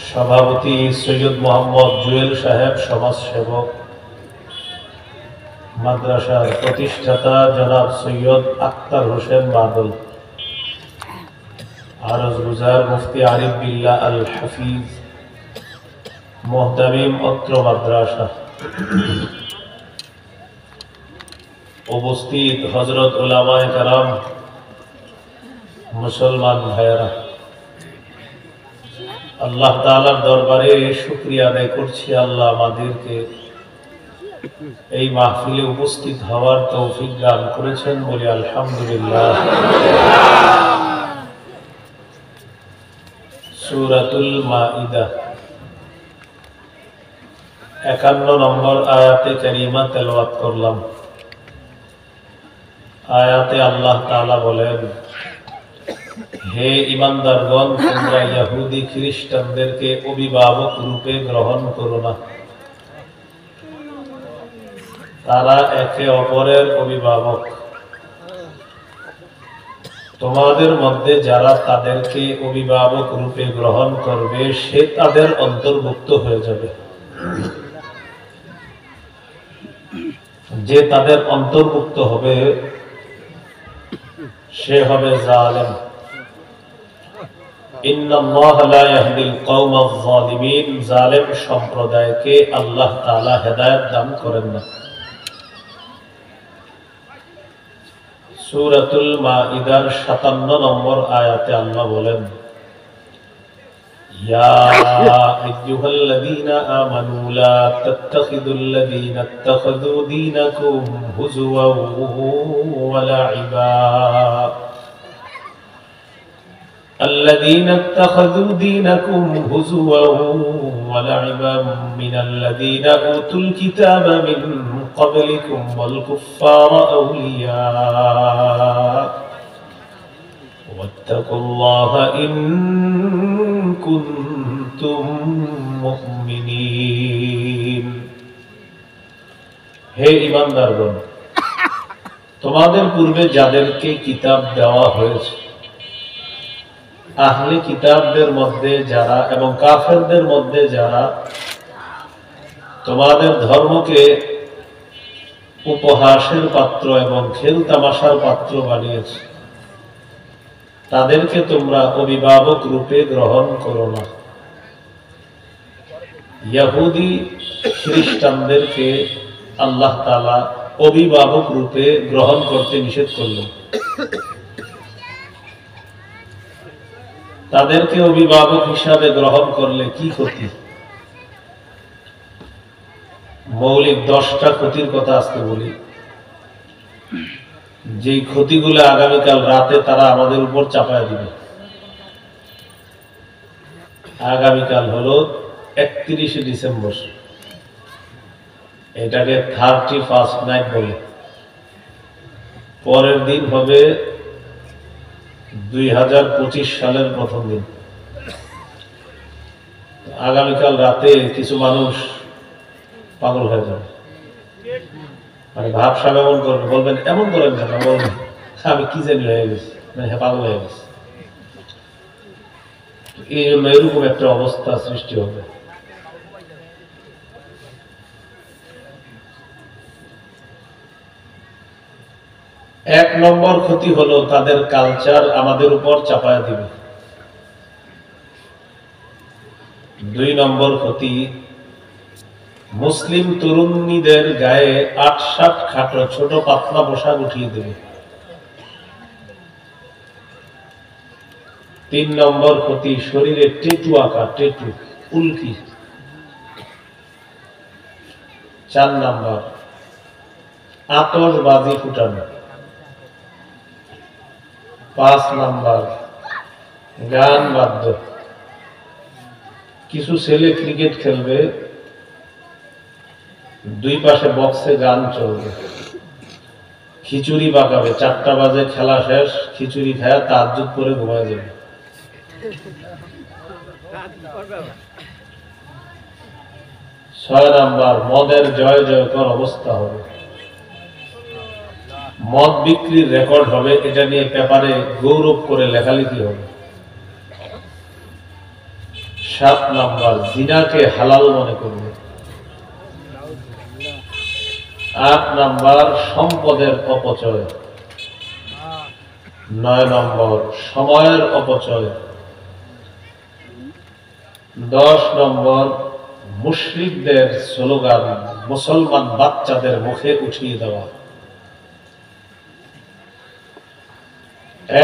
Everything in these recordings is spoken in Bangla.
সভাপতি সৈয়দ মোহাম্মদ জুয়েল সাহেব, সমাজসেবক, মাদ্রাসার প্রতিষ্ঠাতা জনাব সৈয়দ আক্তার হোসেন বাদল, আরজ গুজার মুফতি আরিফ বিল্লাহ আল হাফিজ, মুহতামিম অত্র মাদ্রাসা, উপস্থিত হযরত উলামায়ে কেরাম, মুসলমান ভাইয়েরা, আল্লাহ তাআলার দরবারে শুকরিয়া আদায় করছি। আল্লাহ আমাদেরকে এই মাহফিলে উপস্থিত হওয়ার তৌফিক দান করেছেন, বলি আলহামদুলিল্লাহ। সূরাতুল মাইদা 51 নম্বর আয়াতে কারিমা তেলাওয়াত করলাম। আয়াতে আল্লাহ তাআলা বলেন, হে ঈমানদারগণ, তোমরা ইহুদি খ্রিস্টানদেরকে অভিভাবক রূপে গ্রহণ করো না। তারা একে অপরের অভিভাবক। তোমাদের মধ্যে যারা তাদেরকে অভিভাবক রূপে গ্রহণ করবে, সে তাদের অন্তর্ভুক্ত হয়ে যাবে। যে তাদের অন্তর্ভুক্ত হবে সে হবে জালেম। ইন্নাল্লাহা লা ইয়াহদিল কওমাজ যালিমিন, জালেম সম্প্রদায়কে আল্লাহ তাআলা হেদায়েত দান করেন না। সূরাতুল মাইদার 57 নম্বর আয়াতে আল্লাহ বলেন, ইয়া আইয়ুহাল্লাযীনা আমানু লা তাত্তাখিযুল্লাযীনা ইত্তাখাযু দীনাকুম হুজুওয়ান ওয়া লা'iবা الذين اتخذوا دينكم هزوا ولعبا من الذين أوتوا الكتاب من قبلكم والكفار أولياء واتقوا الله إن كنتم مؤمنين। হে ঈমানদারগণ, তোমাদের পূর্বে যাদেরকে কিতাব দেওয়া হয়েছে, আহলে কিতাবদের মধ্যে যারা এবং কাফেরদের মধ্যে যারা তোমাদের ধর্মকে উপহাসের পাত্র এবং খেল তামাশার পাত্র বানিয়েছে, তাদেরকে তোমরা অভিভাবক রূপে গ্রহণ করো না। ইহুদি খ্রিস্টানদেরকে আল্লাহ তাআলা অভিভাবক রূপে গ্রহণ করতে নিষেধ করলেন। তাদেরকে অভিভাবক হিসাবে গ্রহণ করলে কি ক্ষতি? মৌলিক 10টা ক্ষতির কথা আজকে বলি, যেই ক্ষতিগুলো আগামীকাল রাতে তারা আমাদের উপর চাপায় দিবে। আগামীকাল হলো 31শে ডিসেম্বর, এটাকে 31st নাইট বলে। পরের দিন হবে 2025 সালের প্রথম দিন। আগামীকাল রাতে কিছু মানুষ পাগল হয়ে যাবে, মানে ভাবসাব এমন করবে, বলবেন এমন করেন কেন, বলবেন আমি কি জানি হয়ে গেছি, মানে পাগল হয়ে গেছি। এই জন্য এরকম একটা অবস্থা সৃষ্টি হবে। এক নম্বর ক্ষতি হলো তাদের কালচার আমাদের উপর চাপায়া দিবে। 2 নম্বর ক্ষতি, মুসলিম তরুণীদের গায়ে 8-7 খাটো ছোট পাতলা পোশাক উঠিয়ে দেবে। 3 নম্বর ক্ষতি, শরীরে টেটু আঁকা, টেটু উল্কি। 4 নম্বর, আতশবাজি ফুটানো। 5 নম্বর, গান বাদ্য। কিছু ছেলে ক্রিকেট খেলবে, 2 পাশে বক্সে গান চলবে, খিচুড়ি পাকাবে, 4টা বাজে খেলা শেষ, খিচুড়ি খায় তাহাজ্জুদ করে ঘুমায় যাবে। 6 নম্বর, মদের জয় জয়কর অবস্থা হবে। মদ বিক্রির রেকর্ড হবে, এটা নিয়ে পেপারে গৌরব করে লেখালেখি হবে। 7 নম্বর জিনাকে হালাল মনে করবে। 8 নম্বর সম্পদের অপচয়। 9 নম্বর সময়ের অপচয়। 10 নম্বর মুশরিকদের স্লোগান মুসলমান বাচ্চাদের মুখে উঠিয়ে দেওয়া।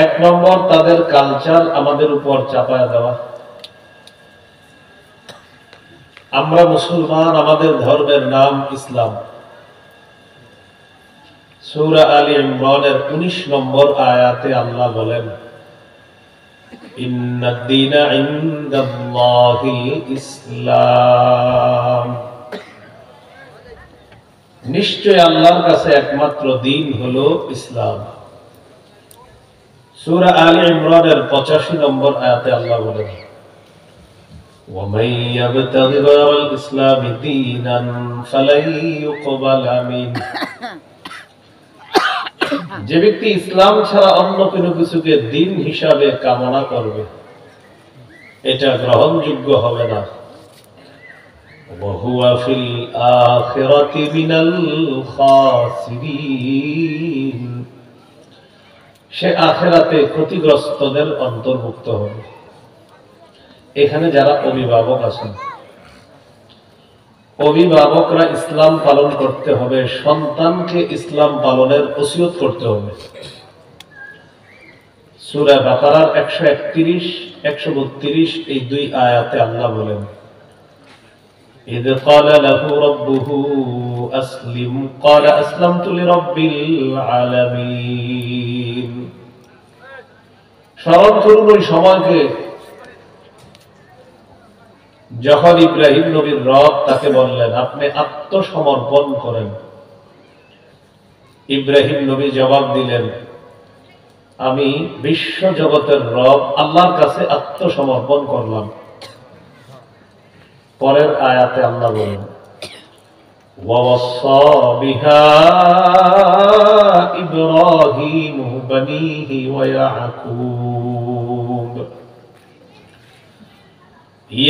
1 নম্বর তাদের কালচার আমাদের উপর চাপায় দেওয়া। আমরা মুসলমান, আমাদের ধর্মের নাম ইসলাম। সূরা আলী ইমরানের 19 নম্বর আয়াতে আল্লাহ বলেন, ইন্নাদ দীনা ইনদাল্লাহিল ইসলাম, নিশ্চয় আল্লাহর কাছে একমাত্র দ্বীন হলো ইসলাম। সূরা আলী ইমরানের 85 নম্বর আয়াতে আল্লাহ বলেন, وَمَن يَبْتَغِ غَيْرَ الْإِسْلَامِ دِينًا فَلَن يُقْبَلَ مِنْهُ, যে ব্যক্তি ইসলাম ছাড়া অন্য কোনো কিছুকে দ্বীন হিসাবে কামনা করবে এটা গ্রহণযোগ্য হবে না। وَهُوَ فِي الْآخِرَةِ مِنَ الْخَاسِرِينَ, সে আখিরাতে ক্ষতিগ্রস্তদের অন্তর্ভুক্ত হবে। এখানে যারা অভিভাবক আছেন, অভিভাবকরা ইসলাম পালন করতে হবে, সন্তানকে ইসলাম পালনের ওসিয়ত করতে হবে। সূরা বাকারার 131, 132 এই 2 আয়াতে আল্লাহ বলেন, إذ قال له ربه أسلم قال أسلمت لرب العالمين। স্মরণ করুন ওই সময়কে যখন ইব্রাহিম নবীর রব তাকে বললেন আপনি আত্মসমর্পণ করেন। ইব্রাহিম নবী জবাব দিলেন, আমি বিশ্ব জগতের রব আল্লাহর কাছে আত্মসমর্পণ করলাম। পরের আয়াতে আল্লাহ বলেন, وَوَصَّى بِهَا إِبْرَاهِيمُ بَنِيهِ وَيَعْقُوبُ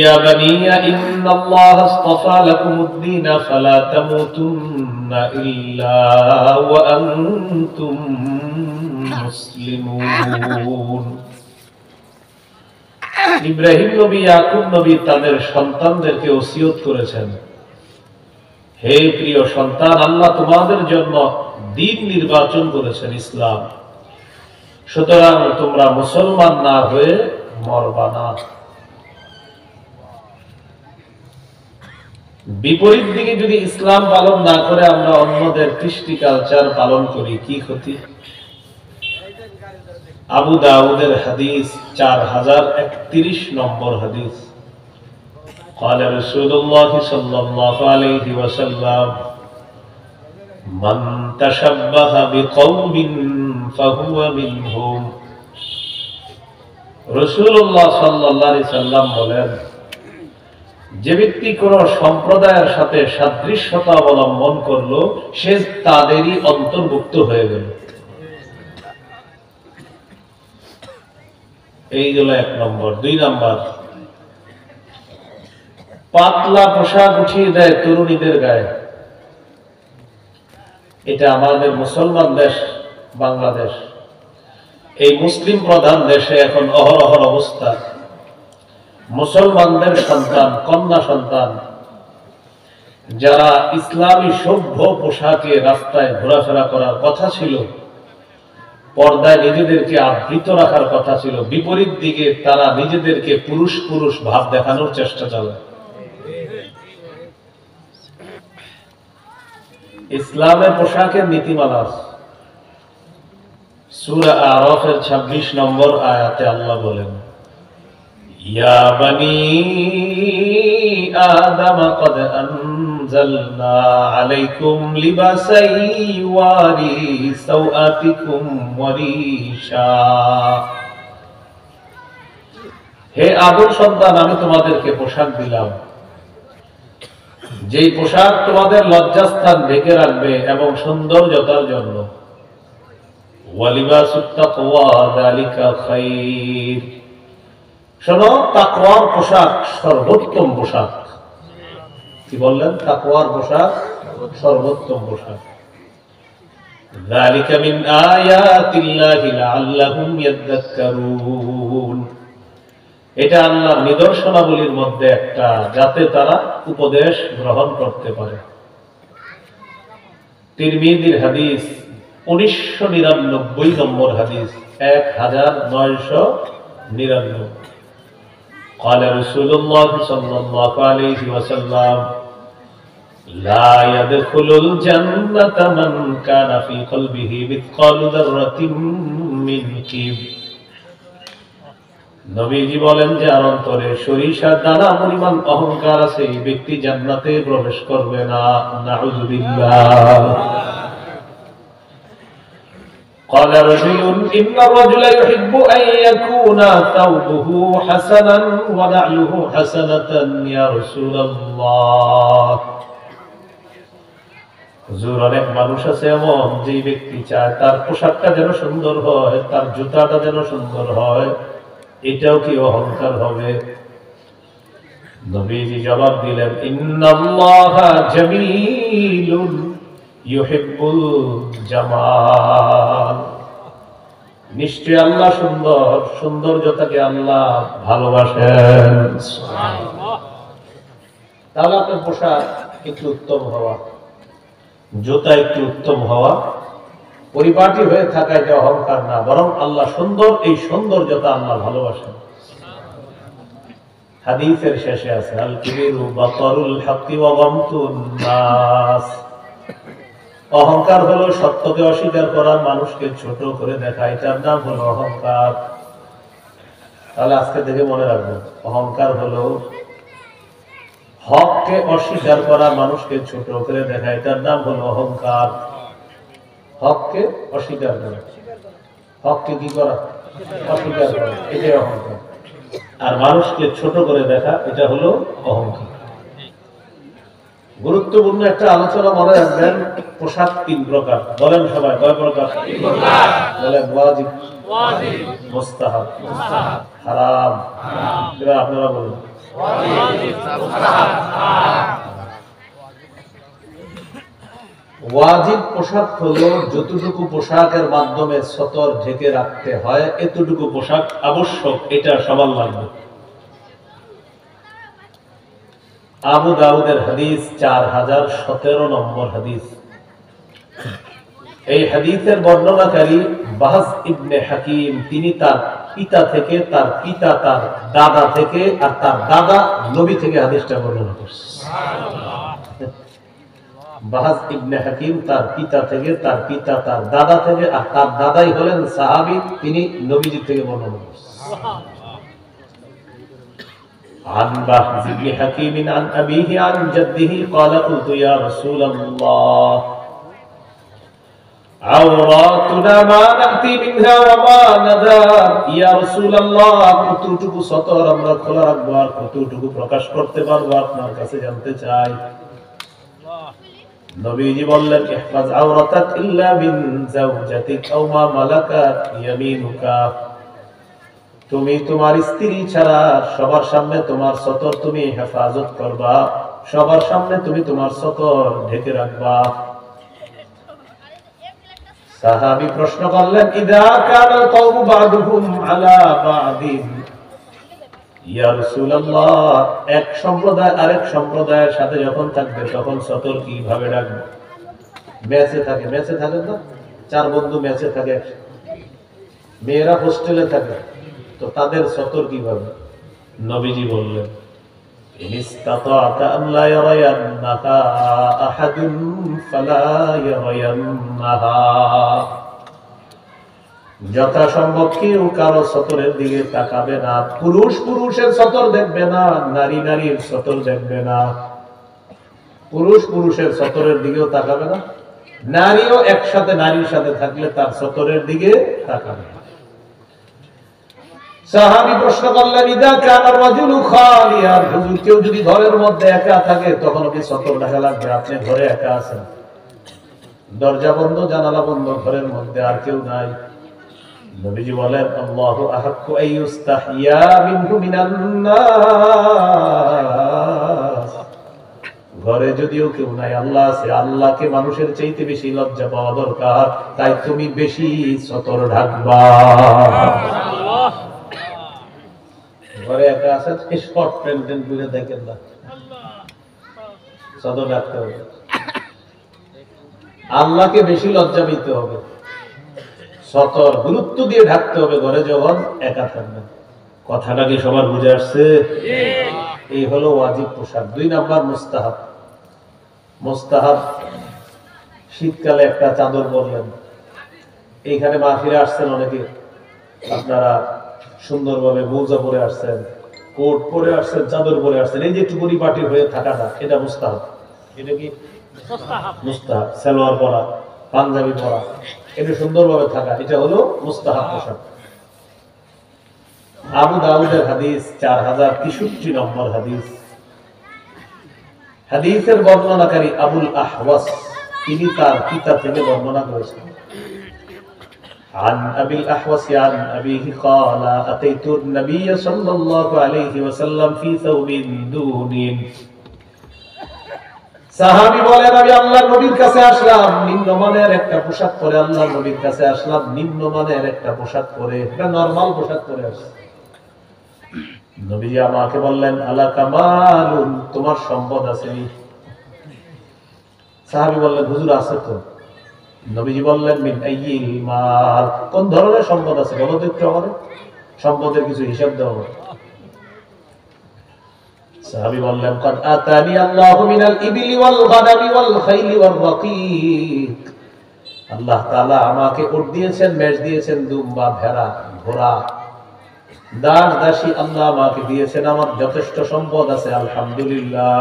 يَا بَنِيَّ إِنَّ اللَّهَ اصْطَفَى لَكُمُ الدِّينَ فَلَا تَمُوتُنَّ إِلَّا وَأَنْتُمْ মুসলিমুন। ইব্রাহিম নবী, ইয়াকুব নবী তাদের সন্তানদেরকে ওসিয়ত করেছেন, হে প্রিয় সন্তান, আল্লাহ তোমাদের জন্য দ্বীন নির্বাচন করেছেন ইসলাম, সুতরাং তোমরা মুসলমান না হয়ে মরবা না। বিপরীত দিকে যদি ইসলাম পালন না করে আমরা অন্যদের কৃষ্টি কালচার পালন করি, কি ক্ষতি? আবু দাউদের হাদিস 4031 নম্বর হাদিস, قال رسول الله صلى الله عليه وسلم من تشبه بقوم فهو منهم। রাসূলুল্লাহ সাল্লাল্লাহু আলাইহি সাল্লাম বলেন, যে ব্যক্তি কোন সম্প্রদায়ের সাথে সাদৃশ্যতা অবলম্বন করলো সে তাদেরই অন্তর্ভুক্ত হয়ে গেল। এই গেল 1 নম্বর। 2 নম্বর, পাতলা পোশাক উঠিয়ে দেয় তরুণীদের গায়ে। এটা আমাদের মুসলমান দেশ বাংলাদেশ, এই মুসলিম প্রধান দেশে এখন অহরহর অবস্থা। মুসলমানদের সন্তান, কন্যা সন্তান যারা ইসলামী সভ্য পোশাকে রাস্তায় ঘোরাফেরা করার কথা ছিল, পর্দায় নিজেদেরকে আবৃত রাখার কথা ছিল, বিপরীত দিকে তারা নিজেদেরকে পুরুষ পুরুষ ভাব দেখানোর চেষ্টা চালায়। ইসলামের পোশাকের নীতিমালা সূরা আরাফের 26 নম্বর আয়াতে আল্লাহ বলেন, ইয়া বানি আদম কদ আনজালনা আলাইকুম লিবাসান ইওয়ারি সাওআতিকুম ওয়া রিশা। হে আদম সন্তান, আমি তোমাদেরকে পোশাক দিলাম, যেই পোশাক তোমাদের লজ্জাস্থান ঢেকে রাখবে এবং সৌন্দর্যতার জন্য। ওয়ালিবাসুত তাকওয়া যালিকা খায়র, শোনো, তাকওয়ার পোশাক সর্বোত্তম পোশাক। কি বললেন? তাকওয়ার পোশাক সর্বোত্তম পোশাক। যালিকা মিন আয়াতিল্লাহি লাআল্লাহুম ইয়াযাক্কারুন। এটা আল্লাহর নিদর্শনাবলীর মধ্যে একটা, যাতে তারা উপদেশ গ্রহণ করতে পারে। তিরমিজির হাদিস 1999 নম্বর হাদিস, 1999। قال رسول الله صلى الله عليه وسلم لا يدخل الجنة من كان في قلبه مثقال ذرة من كبر। নবীজি বলেন, যে আর অন্তরে সরিষার দানা পরিমাণ অহংকার আছে, এই ব্যক্তি জান্নাতে প্রবেশ করবে না। নাউযুবিল্লাহ। قال رجل إن الرجل يحب أن يكون ثوبه حسنا ونعله حسنة يا رسول الله। হুজুর, অনেক মানুষ আছে এমন, যে ব্যক্তি চায় তার পোশাকটা যেন সুন্দর হয়, তার জুতাটা যেন সুন্দর হয়, এটাও কি অহংকার হবে? নবীজি জবাব দিলেন, ইন্নাল্লাহা জামিলুন ইউহিব্বুল জামাল। নিশ্চয় আল্লাহ সুন্দর, সৌন্দর্যটাকে আল্লাহ ভালোবাসেন। তাহলে আপনার পোশাক একটু উত্তম হওয়া, জুতা একটু উত্তম হওয়া, পরিপাটি হয়ে থাকা, এটা অহংকার না, বরং আল্লাহ সুন্দর, এই সৌন্দর্যতা আল্লাহ ভালোবাসেন। হাদিসের শেষে আছে, আল কিবিরু বাতারুল হাক্কি ওয়া গামতুন নাস। অহংকার হলো সত্যকে অস্বীকার করা, মানুষকে ছোট করে দেখা, এটার নাম হলো অহংকার। তাহলে আজকে থেকে মনে রাখবো, অহংকার হলো হককে অস্বীকার করা, মানুষকে ছোট করে দেখা, এটার নাম হলো অহংকার। হককে অস্বীকার করা, হককে কি করা? অস্বীকার করা, এটাই অহংকার। আর মানুষকে ছোট করে দেখা, এটা হলো অহংকার। গুরুত্বপূর্ণ একটা আলোচনা মনে রাখবেন। পোশাক 3 প্রকার। বলেন সবাই, কয় প্রকার? বলেন, ওয়াজিব, মুস্তাহাব, হারাম। এবার আপনারা বলুন। ওয়াজিব পোশাক হলো যতটুকু পোশাকের মাধ্যমে সতর ঢেকে রাখতে হয়, এতটুকু পোশাক আবশ্যক, এটা সবার লাগবে। আবু দাউদের হাদিস 4017 নম্বর হাদিস। এই হাদিসের বর্ণনাকারী বাহস ইবনে হাকিম, তিনি তার পিতা থেকে, তার পিতা তার দাদা থেকে, আর তার দাদা নবী থেকে হাদিসটা বর্ণনা করছে। বাহস ইবনে হাকিম তার পিতা থেকে, তার পিতা তার দাদা থেকে, আর তার দাদাই হলেন সাহাবী, তিনি নবীজি থেকে বর্ণনা করছেন। عن بهز بن حكيم عن أبيه عن جده قال قلت يا رسول الله عوراتنا ما نأتي منها وما ندار। يا رسول الله, কতটুকু সতর আমরা খোলা রাখবো আর কতটুকু প্রকাশ করতে পারবো, আপনার কাছে জানতে চাই। নবীজি বললেন, ইহফাজ আওরাতাক ইল্লা মিন যাওজাতিক আও মা মালাকাত ইয়ামিনুকা। তুমি তোমার স্ত্রী ছাড়া সবার সামনে তোমার সতর তুমি হেফাজত করবা, সবার সামনে তুমি তোমার সতর ঢেকে রাখবা। সাহাবী প্রশ্ন করলেন, ইযা কানা কওমু বা'দুহুম আলা বা'দিন। ইয়া রাসূলুল্লাহ, এক সম্প্রদায় আরেক সম্প্রদায়ের সাথে যখন থাকবে, তখন সতর কিভাবে রাখবে? ম্যাচে থাকে, ম্যাচে থাকে না, 4 বন্ধু ম্যাচে থাকে, মেয়েরা হোস্টেলে থাকে, তো তাদের সতর কিভাবে? নবীজি বললেন, ইনিস্তাতা'তা আন লা ইয়ারায়ান্নাহা আহাদুন ফালা ইয়ারায়ান্নাহা। যথাসম্ভব কেউ কারো সতরের দিকে তাকাবে না, পুরুষ পুরুষের সতর দেখবে না, নারী নারীর সতর দেখবে না। পুরুষ পুরুষের সতরের দিকেও তাকাবে না, নারীও একসাথে নারীর সাথে থাকলে তার সতরের দিকে তাকাবে না। সাহাবী প্রশ্ন করলেন, ইদা কানা রাজুলু খালিয়ান। হুজুর, কেউ যদি ঘরের মধ্যে একা থাকে, তখন কি সতর ঢাকা লাগবে? আপনি ঘরে একা আছেন, দরজা বন্ধ, জানালা বন্ধ, ঘরের মধ্যে আর কেউ নাই, নবীজি বলেন আল্লাহু আহাক্কু আইয়ুস্তাহিয়া মিনহু মিনান নাস। ঘরে যদিও কেউ নাই, আল্লাহ আছে, আল্লাহকে মানুষের চাইতে বেশি লজ্জা পাওয়া দরকার, তাই তুমি বেশি সতর ঢাকবা। ঘরে একা আছে, শর্ট প্যান্ট ঘুরে দেখেন না, সতর ঢাকতে হবে। আল্লাহকে বেশি লজ্জা পেতে হবে, সতর গুরুত্ব দিয়ে ঢাকতে হবে ঘরে যখন একা থাকবেন। কথাটা কি সবার বুঝে আসছে? এই হলো ওয়াজিব পোশাক। 2 নাম্বার মুস্তাহাব। মুস্তাহাব, শীতকালে একটা চাদর পরলেন। এইখানে মাহফিলে আসছেন অনেকে, আপনারা সুন্দরভাবে মোজা পরে আসছেন, কোট পরে আসছেন, চাদর পরে আসছেন, এই যে একটু পরিপাটি হয়ে থাকাটা, এটা মুস্তাহাব। এটা কি মুস্তাহাব? সালোয়ার পরা, পাঞ্জাবি পরা, এটা সুন্দরভাবে থাকা, এটা হলো মুস্তাহাব পোশাক। আবু দাউদের হাদিস 4063 নম্বর হাদিস। হাদিসের বর্ণনাকারী আবুল আহওয়াস, তিনি তার পিতা থেকে বর্ণনা করেছেন। عن أبي الأحوص عن أبيه قال أتيت النبي صلى الله عليه وسلم في ثوب دون। সাহাবী বলেন আমি আল্লাহর নবীর কাছে আসলাম নিম্নমানের একটা পোশাক পরে, আল্লাহর নবীর কাছে আসলাম নিম্নমানের একটা পোশাক পরে, এটা নরমাল পোশাক পরে আসছে। নবীজি আমাকে বললেন আলা কামালুন, তোমার সম্পদ আছে? সাহাবী বললেন হুজুর আছে তো। নবীজি বললেন মিন আইয়িল মাল, কোন ধরনের সম্পদ আছে বলো তো একটু আমাদের, সম্পদের কিছু হিসাব দাও। সাহাবী বললেন কাদ আতানি আল্লাহু মিনাল ইবিলি ওয়াল গানামি ওয়াল খাইলি ওয়ার রাকিক। আল্লাহ তাআলা আমাকে উট দিয়েছেন, মেষ দিয়েছেন, দুম্বা, ভেড়া, ঘোড়া, দাস দাসী আল্লাহ আমাকে দিয়েছেন, আমার যথেষ্ট সম্পদ আছে আলহামদুলিল্লাহ।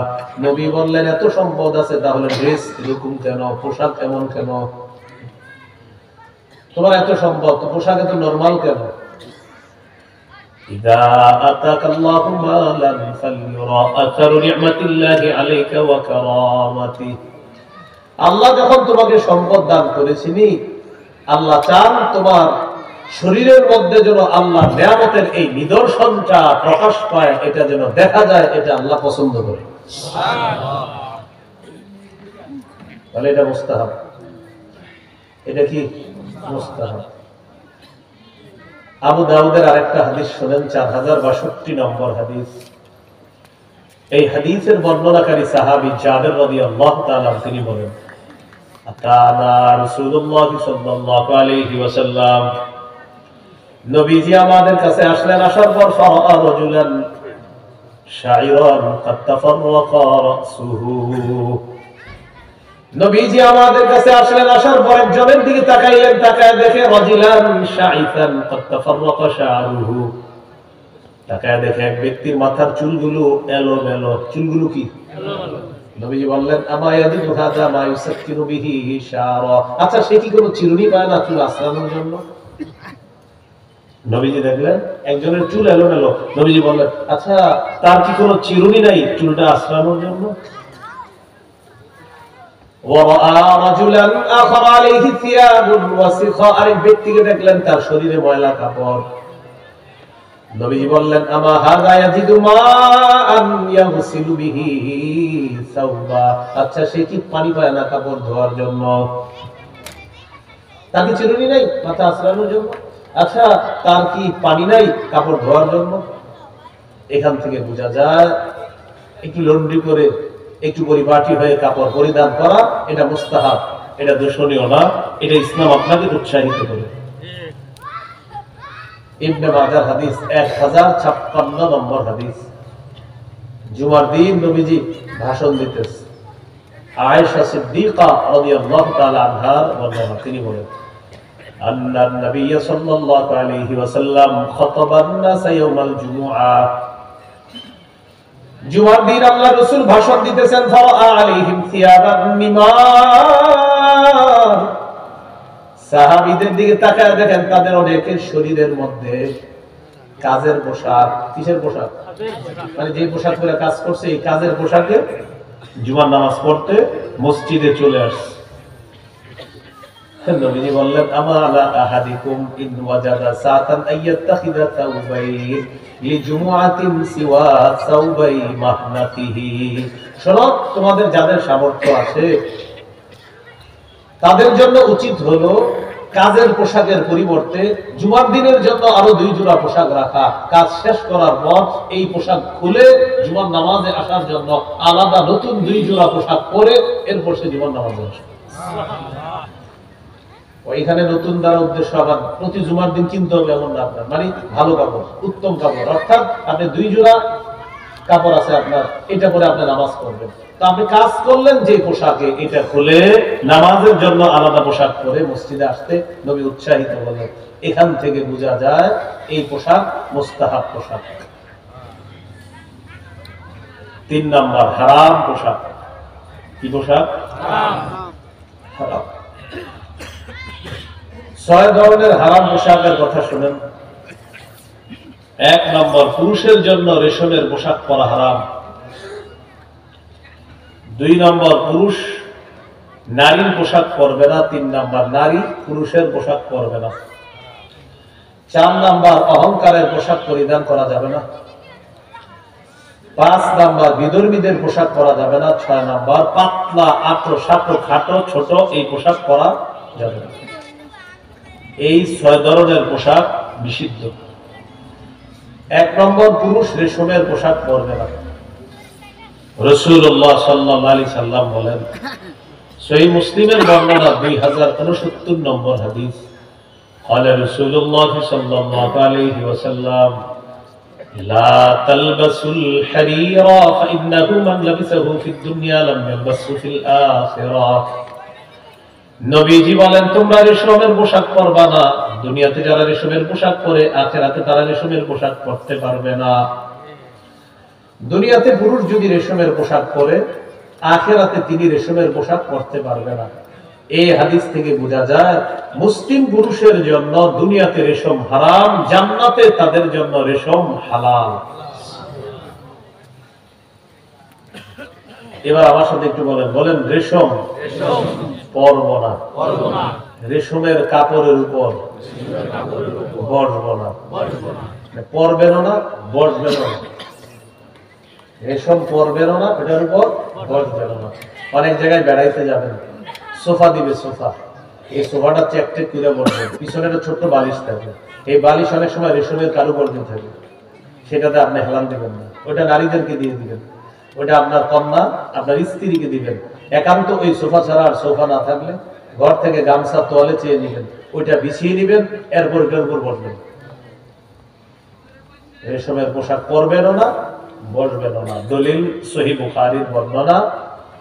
নবী বললেন এত সম্পদ আছে, তাহলে ড্রেস এরকম কেন, পোশাক এমন কেন? তোমার এত সম্পদ, পোশাক এত নরমাল কেন? ইদা আতাকাল্লাহু মালান ফালইউরা আসারু নি'মাতিল্লাহি আলাইকা ওয়া কারামাতি। আল্লাহ যখন তোমাকে সম্পদ দান করেছিনি, আল্লাহ চান তোমার শরীরের মধ্যে যেন আল্লাহ নিয়ামতের এই নিদর্শনটা প্রকাশ পায়, এটা যেন দেখা যায়, এটা আল্লাহ পছন্দ করে। সুবহানাল্লাহ। তাহলে এটা মুস্তাহাব। এটা কি মুস্তাহাব? আবু দাউদের আরেকটা হাদিস শুনেন, 4062 নম্বর হাদিস। এই হাদিসের বর্ণনাকারী সাহাবী জাবের রাদিয়াল্লাহু তাআলা তিনি বলেন আতানা রাসূলুল্লাহ সাল্লাল্লাহু আলাইহি ওয়াসাল্লাম, নবীজি আমাদের কাছে আসলেন, আসার পর ফারা রাজুলান শাইরান কাদ তাফাররাকা রাসুহু। নবীজি আমাদের কাছে আসলেন, আসার পর একজনের দিকে তাকাইলেন, তাকায় দেখে রাজুলান শাইতান কাদ তাফাররাকা শা'রুহু, তাকায় দেখে এক ব্যক্তির মাথার চুলগুলো এলোমেলো। চুলগুলো কি এলোমেলো? নবীজি বললেন আমা ইয়াদিকু হাযা মা ইউসাক্কিনু বিহি শা'রা। আচ্ছা সে কি কোনো চিরুনি পায় না চুল আঁচড়ানোর জন্য? নবীজি দেখলেন একজনের চুল এলোমেলো, নবীজি বললেন আচ্ছা তার কি কোনো চিরুনি নাই চুলটা আঁচড়ানোর জন্য? আরেক ব্যক্তিকে দেখলেন তার শরীরে ময়লা কাপড়। নবীজি বললেন আমা হাযা ইয়াজিদু মাআন ইয়াগসিলু বিহি সাওবা। আচ্ছা সে কি পানি পায় না কাপড় ধোয়ার জন্য? তার কি চিরুনি নাই মাথা আঁচড়ানোর জন্য? আচ্ছা তার কি পানি নাই কাপড় ধোয়ার জন্য? এখান থেকে বোঝা যায় একটু লন্ড্রি করে একটু পরিপাটি হয়ে কাপড় পরিধান করা এটা মুস্তাহাব, এটা দূষণীয় না, এটা ইসলাম আপনাকে উৎসাহিত করে। ইবনে মাজাহ হাদিস 1056 নম্বর হাদিস। জুমার দিন নবীজি ভাষণ দিতেছে, আয়েশা সিদ্দিকা রাদিয়াল্লাহু তাআলা আনহার বর্ণনা, তিনি বলেন أن النبي صلى الله عليه وسلم خطب الناس يوم الجمعة। জুমার দিন আল্লাহ রাসূল ভাষণ দিতেছেন, ফারা আলাইহিম থিয়াবান মিমার। সাহাবীদের দিকে তাকায় দেখেন তাদের অনেকের শরীরের মধ্যে কাজের পোশাক। কিসের পোশাক? মানে যে পোশাক পরে কাজ করছে এই কাজের পোশাকে জুমার নামাজ পড়তে মসজিদে চলে আসছে। নবীজি বললেন আমা আলা আহাদিকুম ইন ওয়াজাদা সাতান আইয়াত্তাখিযা তাওবাইন লিজুমুআতিন সিওয়া তাওবাই মাহনাতিহি। শোনো, তোমাদের যাদের সামর্থ্য আছে তাদের জন্য উচিত হলো কাজের পোশাকের পরিবর্তে জুমার দিনের জন্য আরো 2 জোড়া পোশাক রাখা। কাজ শেষ করার পর এই পোশাক খুলে জুমার নামাজে আসার জন্য আলাদা নতুন 2 জোড়া পোশাক পরে এরপর সে জুমার নামাজে আসে। ওইখানে নতুন দ্বারা উদ্দেশ্য আবার প্রতি জুমার দিন কিনতে হবে এমন না আপনার, মানে ভালো কাপড়, উত্তম কাপড়, অর্থাৎ আপনি 2 জোড়া কাপড় আছে আপনার, এটা পরে আপনি নামাজ পড়বেন। তো আপনি কাজ করলেন যে পোশাকে, এটা খুলে নামাজের জন্য আলাদা পোশাক পরে মসজিদে আসতে নবী উৎসাহিত করলেন। এখান থেকে বোঝা যায় এই পোশাক মুস্তাহাব পোশাক। 3 নাম্বার হারাম পোশাক। কি পোশাক? হারাম। 6 ধরনের হারাম পোশাকের কথা শুনেন। 1 নম্বর, পুরুষের জন্য রেশমের পোশাক পরা হারাম। 2 নম্বর, পুরুষ নারীর পোশাক পরবে না। 3 নম্বর, নারী পুরুষের পোশাক পরবে না। 4 নম্বর, অহংকারের পোশাক পরিধান করা যাবে না। 5 নম্বর, বিধর্মীদের পোশাক পরা যাবে না। 6 নম্বর, পাতলা, আঁটো, সাঁটো, খাটো, ছোট এই পোশাক পরা যাবে না। এই 6 ধরনের পোশাক নিষিদ্ধ। 1 নম্বর, পুরুষ রেশমের পোশাক পরবে না। রাসূলুল্লাহ সাল্লাল্লাহু আলাইহি সাল্লাম বলেন, সহিহ মুসলিমের বর্ণনা 2069 নম্বর হাদিস, قال رسول الله صلى الله عليه وسلم لا تلبسوا الحرير فإنه من لبسه في الدنيا لم يلبسه في الآخرة। নবীজি বলেন, তোমরা রেশমের পোশাক পরবা না। দুনিয়াতে যারা রেশমের পোশাক পরে, আখিরাতে তারা রেশমের পোশাক পরতে পারবে না। দুনিয়াতে পুরুষ যদি রেশমের পোশাক পরে, আখিরাতে তিনি রেশমের পোশাক পরতে পারবে না। এই হাদিস থেকে বোঝা যায় মুসলিম পুরুষের জন্য দুনিয়াতে রেশম হারাম, জান্নাতে তাদের জন্য রেশম হালাল। এবার আমার সাথে একটু বলেন রেশম পরব না, রেশমের কাপড়ের উপর বসবো না। পরবেন না, বসবেন না। রেশম পরবেন না, এটার উপর বসবেন না। অনেক জায়গায় বেড়াইতে যাবেন, সোফা দিবে, সোফা, এই সোফাটা চেক টেক করে বসবেন, পিছনে একটা ছোট্ট বালিশ থাকে, এই বালিশ অনেক সময় রেশমের কারুকার্য থাকে, সেটাতে আপনি হেলান দিবেন না। ওটা নারীদেরকে দিয়ে দিবেন, ওটা আপনার কন্যা, আপনার স্ত্রীকে দিবেন। একান্ত ওই সোফা ছাড়া আর সোফা না থাকলে ঘর থেকে গামছা তোয়ালে চেয়ে নিবেন, ওইটা বিছিয়ে নিবেন, এরপর ওইটার উপর বসবেন। রেশমের পোশাক পরবেনও না, বসবেনও না। দলিল সহিহ বুখারীর বর্ণনা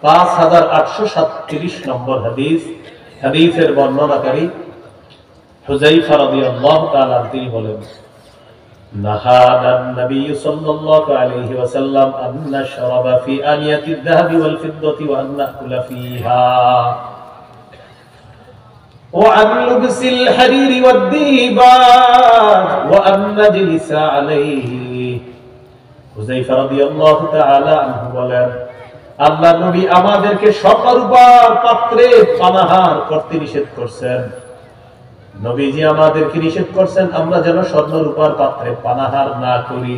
5837 নম্বর হাদিস। হাদিসের বর্ণনাকারী হুযায়ফা রাদিয়াল্লাহু তাআলা তিনি বলেন, নাহাদান নবী সাল্লাল্লাহু আলাইহি ওয়াসাল্লাম আন নাশরাবা ফি আনিয়াতিদ যাহাবি ওয়াল ফিদ্দাতি ওয়া আন নাকুলা ফিহা ওয়া আন লুবসিল হারিরি ওয়াদ দীবাজ ওয়া আন নাজলিসা আলাইহি। হুযায়ফা রাদিয়াল্লাহু তাআলা আনহু বলেন, আল্লাহ নবী আমাদেরকে স্বর্ণরূপার পাত্রে পানাহার করতে নিষেধ করছেন। নবীজি আমাদেরকে নিষেধ করছেন আমরা যেন স্বর্ণরূপার পাত্রে পানাহার না করি।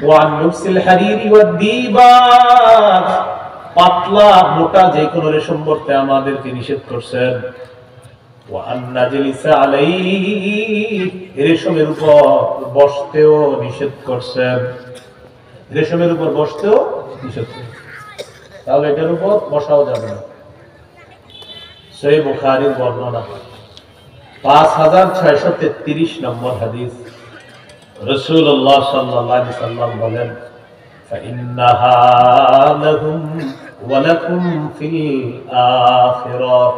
ওয়ান লুবসিল হারিরি ওয়াদ দীবাজ, পাতলা মোটা যে কোনো রেশম পরতে আমাদেরকে নিষেধ করছেন। ওয়া আন নাজলিসা আলাইহি, রেশমের উপর বসতেও নিষেধ করছেন। রেশমের উপর বসতেও নিষেধ করছেন, তাহলে এটার উপর বসাও যাবে না। সহিহ বুখারীর বর্ণনা 5633 নম্বর হাদিস। রাসূলুল্লাহ সাল্লাল্লাহু আলাইহি সাল্লাম বলেন, ফাইন্নাহা লাহুম ওয়া লাকুম ফিল আখিরাহ।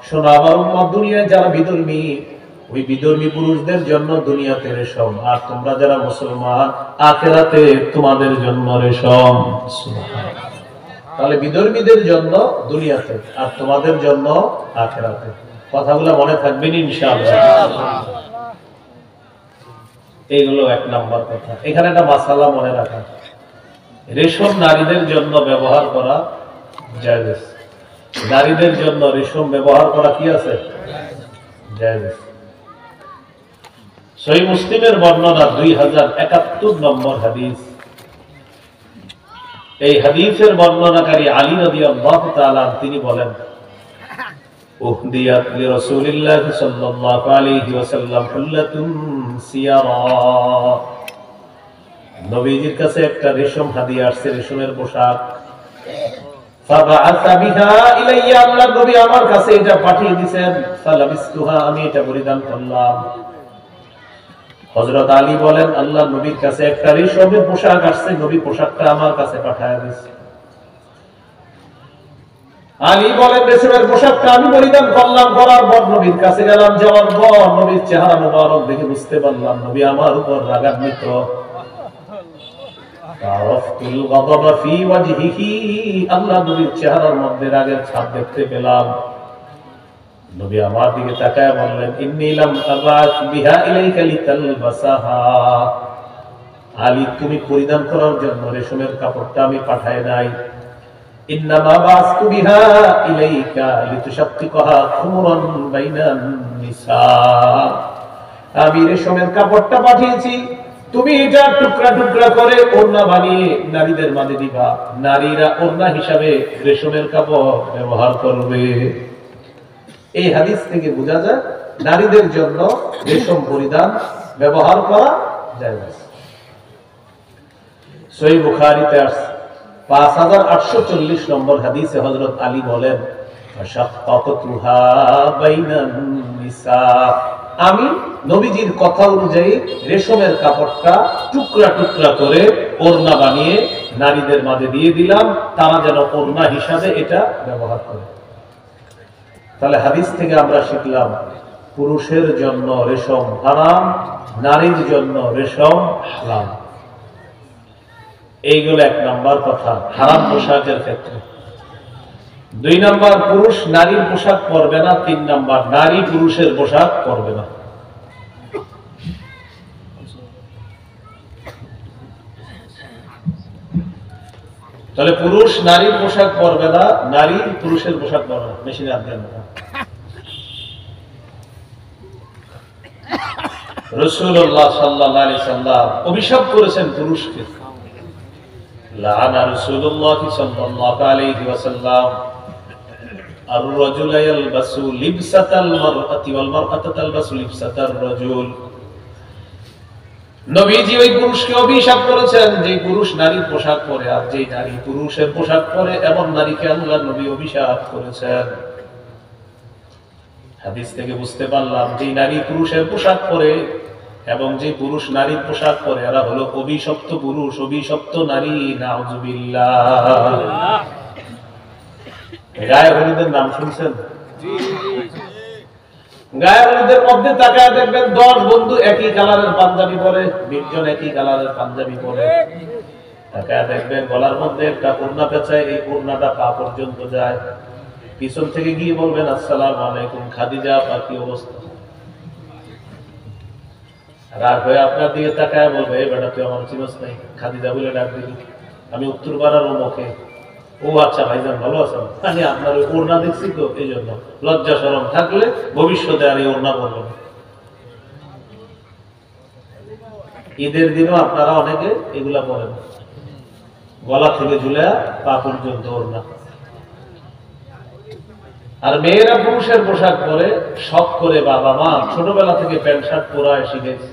শোনো আমার উম্মত, দুনিয়ায় যারা বিধর্মী, ওই বিধর্মী পুরুষদের জন্য দুনিয়াতে রেশম, আর তোমরা যারা মুসলমান আখিরাতে তোমাদের জন্য রেশম। সুবহানাল্লাহ। তাহলে বিধর্মীদের জন্য দুনিয়াতে আর তোমাদের জন্য আখিরাতে। কথাগুলো মনে থাকবেন ইনশাআল্লাহ। এইগুলো 1 নাম্বার কথা। এখানে একটা মাসালা মনে রাখা, রেশম নারীদের জন্য ব্যবহার করা জায়েজ। নারীদের জন্য রেশম ব্যবহার করা কি আছে? জায়েজ। সহিহ মুসলিমের বর্ণনা 2071 নম্বর হাদিস। এই হাদিসের বর্ণনাকারী আলী রাদিয়াল্লাহু তাআলা তিনি বলেন, উহদিয়াত লিরাসূলিল্লাহ সাল্লাল্লাহু আলাইহি ওয়াসাল্লাম হুল্লাতুন সিয়ারা। নবীজির কাছে একটা রেশম হাদিয়া আসছে, রেশমের পোশাক। ফাবাআসা বিহা ইলাইয়া, আল্লাহর নবী আমার কাছে এটা পাঠিয়ে দিবেন। ফালাবিসতুহা, আমি এটা পরিধান করলাম। হযরত আলী বলেন, আল্লাহর নবীর কাছে একটা রেশমের পোশাক আসছে, নবী পোশাকটা আমার কাছে পাঠিয়ে দিয়েছে। আলী বলেন, রেশমের পোশাকটা আমি পরিধান করলাম, করার পর নবীর কাছে গেলাম। যাওয়ার পর নবীর চেহারা মোবারক দেখে বুঝতে পারলাম নবী আমার উপর রাগান্বিত। আরাফতুল গাদাবা ফি ওয়াজহিহি, আল্লাহ নবীর চেহারার মধ্যে রাগের ছাপ দেখতে পেলাম। নবী আমার দিকে তাকায় বললেন, ইন্নী লাম আবাত বিহা ইলাইকা লিতালবাসাহা। আলী, তুমি পরিধান করার জন্য রেশমের কাপড়টা আমি পাঠাই নাই। ইন্নামা বাসতু বিহা ইলাইকা লিতুশাক্কিকাহা খুমরান বাইনান নিসা। আমি রেশমের কাপড়টা পাঠিয়েছি, তুমি এটা টুকরা টুকরা করে ওড়না বানিয়ে নারীদের মাঝে দিবা। নারীরা ওড়না হিসাবে রেশমের কাপড় ব্যবহার করবে। এই হাদিস থেকে বোঝা যায় নারীদের জন্য রেশম পরিধান ব্যবহার করা জায়েজ। সহিহ বুখারীতে আছে 5840 নম্বর হাদিসে হযরত আলী বলেন, ফাশাক্কাতুহা বাইনান নিসা, আমি নবীজির কথা অনুযায়ী রেশমের কাপড়টা টুকরা টুকরা করে ওড়না বানিয়ে নারীদের মাঝে দিয়ে দিলাম, তারা যেন ওড়না হিসাবে এটা ব্যবহার করে। তাহলে হাদিস থেকে আমরা শিখলাম পুরুষের জন্য রেশম হারাম, নারীর জন্য রেশম হালাল। এইগুলো 1 নাম্বার কথা হারাম পোশাকের ক্ষেত্রে। 2 নাম্বার, পুরুষ নারীর পোশাক পরবে না। 3 নাম্বার, নারী পুরুষের পোশাক পরবে না। তাহলে পুরুষ নারীর পোশাক পরবে না, নারী পুরুষের পোশাক পরবে না। মেশিনে হাত দেন না। রাসূলুল্লাহ সাল্লাল্লাহু আলাইহি সাল্লাম অভিশাপ করেছেন পুরুষকে। লাআনা রাসূলুল্লাহ সাল্লাল্লাহু আলাইহি ওয়াসাল্লাম আর-রাজুলা ইয়ালবাসু লিবসাতাল মারআতি ওয়াল মারআতু তালবাসু লিবসাতার রাজুল। নবীজি ওই পুরুষকে অভিশাপ করেছেন যে পুরুষ নারীর পোশাক পরে, আর যে নারী পুরুষের পোশাক পরে এমন নারীকে আল্লাহর নবী অভিশাপ করেছেন। হাদিস থেকে বুঝতে পারলাম যে নারী পুরুষের পোশাক পরে এবং যে পুরুষ নারীর পোশাক পরে এরা হলো অভিশপ্ত পুরুষ, অভিশপ্ত নারী। নাউজুবিল্লাহ। গায়ে হলুদের নাম শুনছেন? গায়ে হলুদের মধ্যে তাকায় দেখবেন 10 বন্ধু একই কালারের পাঞ্জাবি পরে, 20 জন একই কালারের পাঞ্জাবি পরে। তাকায় দেখবেন গলার মধ্যে একটা ওড়না পেঁচায়, এই ওড়নাটা পা পর্যন্ত যায়। পিছন থেকে গিয়ে বলবেন, আসসালামু আলাইকুম খাদিজা, আপনার কি অবস্থা? রাগ হয়ে আপনার দিকে তাকায় বলবে, এই বেটা তুই আমার চিনস নাই? খাদিজা বলে ডাক দিবি, আমি উত্তরপাড়ার মুখে। ও আচ্ছা ভাইজান ভালো আছেন? আমি আপনার ওই ওড়না দেখছি তো, এই জন্য। লজ্জা শরম থাকলে ভবিষ্যতে আর এই ওড়না বলবেন। ঈদের দিনও আপনারা অনেকে এগুলা পরেন, গলা থেকে ঝুলে পা পর্যন্ত ওড়না। আর মেয়েরা পুরুষের পোশাক পরে শখ করে, বাবা মা ছোটবেলা থেকে প্যান্ট শার্ট পরায় শিখেছে,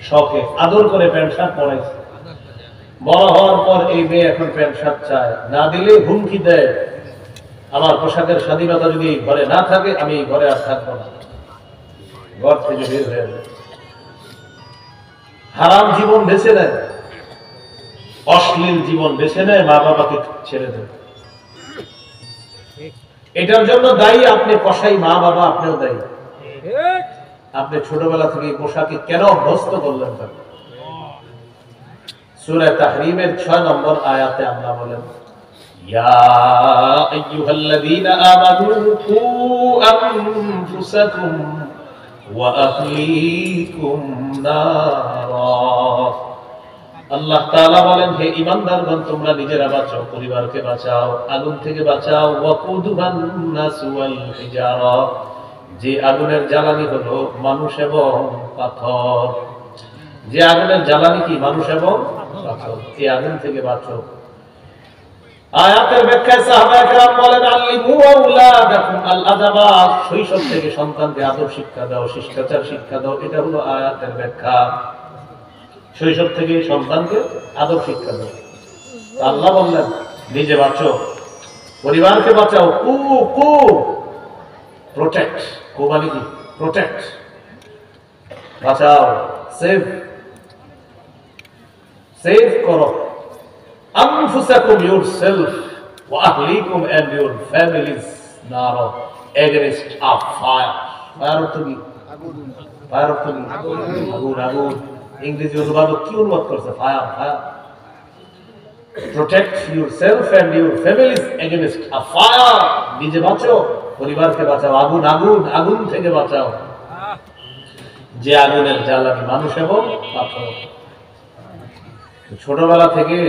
শখে আদর করে প্যান্ট শার্ট পরাইছে। বড় হওয়ার পর এই মেয়ে এখন প্যান্ট শার্ট চায়, না দিলে হুমকি দেয়, আমার পোশাকের স্বাধীনতা যদি এই ঘরে না থাকে আমি এই ঘরে আর থাকবো না, ঘর থেকে বের হয়ে যাবে। হারাম জীবন বেছে নেয়, অশ্লীল জীবন বেছে নেয়, মা বাবাকে ছেড়ে দেয়। এটার জন্য দায়ী আপনি, কসাই মা বাবা আপনিও দায়ী। আপনি ছোটবেলা থেকে এই পোশাকে কেন অভ্যস্ত করলেন? সূরা তাহরীমের 6 নম্বর আয়াতে আল্লাহ বলেন, ইয়া আইয়ুহাল্লাযীনা আমানু কু আনফুসাকুম ওয়া আহলিকুম নারা। আল্লাহ তাআলা বলেন, হে ঈমানদারগণ, তোমরা নিজেরা বাঁচাও, পরিবারকে বাঁচাও, আগুন থেকে বাঁচাও। ওয়াকুদুহান নাসু ওয়াল হিজারা, যে আগুনের জ্বালানি হলো মানুষ এবং পাথর। যে আগুনের জ্বালানি কি? মানুষ এবং পাথর। এই আগুন থেকে বাঁচো। আয়াতের ব্যাখ্যায় সাহাবায়ে কেরাম বলেন, আল্লিমু আওলাদাকুম আল আদাবা, শৈশব থেকে সন্তানকে আদব শিক্ষা দাও, শিষ্টাচার শিক্ষা দাও। এটা হলো আয়াতের ব্যাখ্যা। শৈশব থেকে সন্তানকে আদব শিক্ষা দাও। আল্লাহ বললেন, নিজে বাঁচো, পরিবারকে বাঁচাও। কু কু প্রোটেক্ট, কু মানে কি? প্রোটেক্ট, বাঁচাও, সেভ, সেভ করো। আনফুসাকুম, yourself, ওয়া আহলিকুম and your families নার against a fire। ফায়ার অর্থ কি? ফায়ার অর্থ কি? আগুন। আগুন ইংরেজি অনুবাদ কি অনুবাদ করছে? Fire. Fire. Protect yourself and your families against a fire, নিজে বাঁচো, পরিবারকে বাঁচাও। আগুন। আগুন, আগুন থেকে বাঁচাও, যে আগুনের জ্বালানি মানুষ এবং পাথর। ছোটবেলা থেকে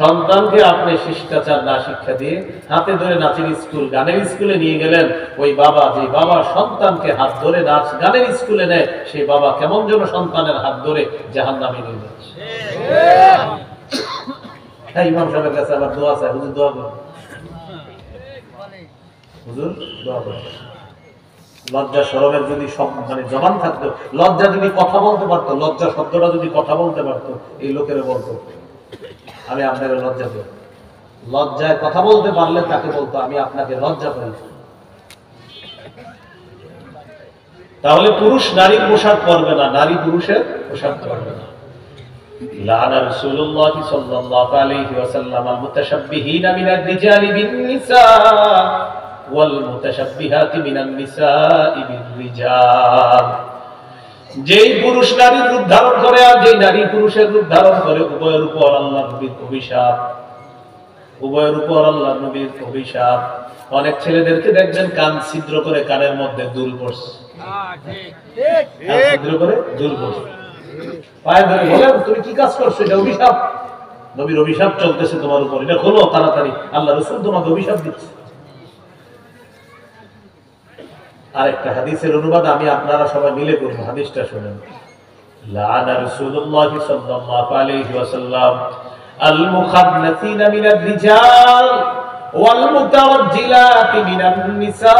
সন্তানকে আপনি শিষ্টাচার না শিক্ষা দিয়ে হাতে ধরে নাচের স্কুল, গানের স্কুলে নিয়ে গেলেন, ওই বাবা, যে বাবা সন্তানকে হাত ধরে নাচ গানের স্কুলে নেয়, সেই বাবা কেমন যেন সন্তানের হাত ধরে জাহান্নামে নিয়ে যাচ্ছে। হ্যাঁ, ইমাম সাহেবের কাছে আবার দোয়া চাই, হুজুর দোয়া করুন, হুজুর দোয়া করুন। লজ্জা শরমের যদি সব মানে জবান থাকতো, লজ্জা যদি কথা বলতে পারতো, লজ্জা শব্দটা যদি কথা বলতে পারতো, এই লোকেরা বলতো, আমি আপনাকে লজ্জা করি। লজ্জায় কথা বলতে পারলে তাকে বলতো, আমি আপনাকে লজ্জা করি। তাহলে পুরুষ নারীর পোশাক পরবে না, নারী পুরুষের পোশাক পরবে না। লানা রাসূলুল্লাহ সাল্লাল্লাহু আলাইহি ওয়াসাল্লাম আল মুতাশাব্বিহিনা মিনার রিজালি বিন নিসা ওয়াল মুতাশাব্বিহাতি মিনান নিসাই বির রিজাল। যেই পুরুষ নারীর রূপ ধারণ করে আর যেই নারী পুরুষের রূপ ধারণ করে, উভয়ের উপর আল্লাহর নবীর অভিশাপ। উভয়ের উপর আল্লাহর নবীর অভিশাপ। অনেক ছেলেদেরকে দেখবেন কান ছিদ্র করে কানের মধ্যে দুল পড়ছে, ছিদ্র করে দুল পড়ছে, পায়ে ধরে বলেন, তুমি কি কাজ করছো? এটা অভিশাপ, নবীর অভিশাপ চলতেছে তোমার উপর, এটা খোলো তাড়াতাড়ি, আল্লাহ রাসূল তোমাকে অভিশাপ দিচ্ছে। আরেকটা হাদিসের অনুবাদ আমি আপনারা সবাই মিলে করব, হাদিসটা শুনেন। লানা রাসূলুল্লাহ সাল্লাল্লাহু আলাইহি ওয়াসাল্লাম আল মুখান্নাসিনা মিনার রিজাল ওয়াল মুতাওয়াজ্জিলাতি মিনান নিসা।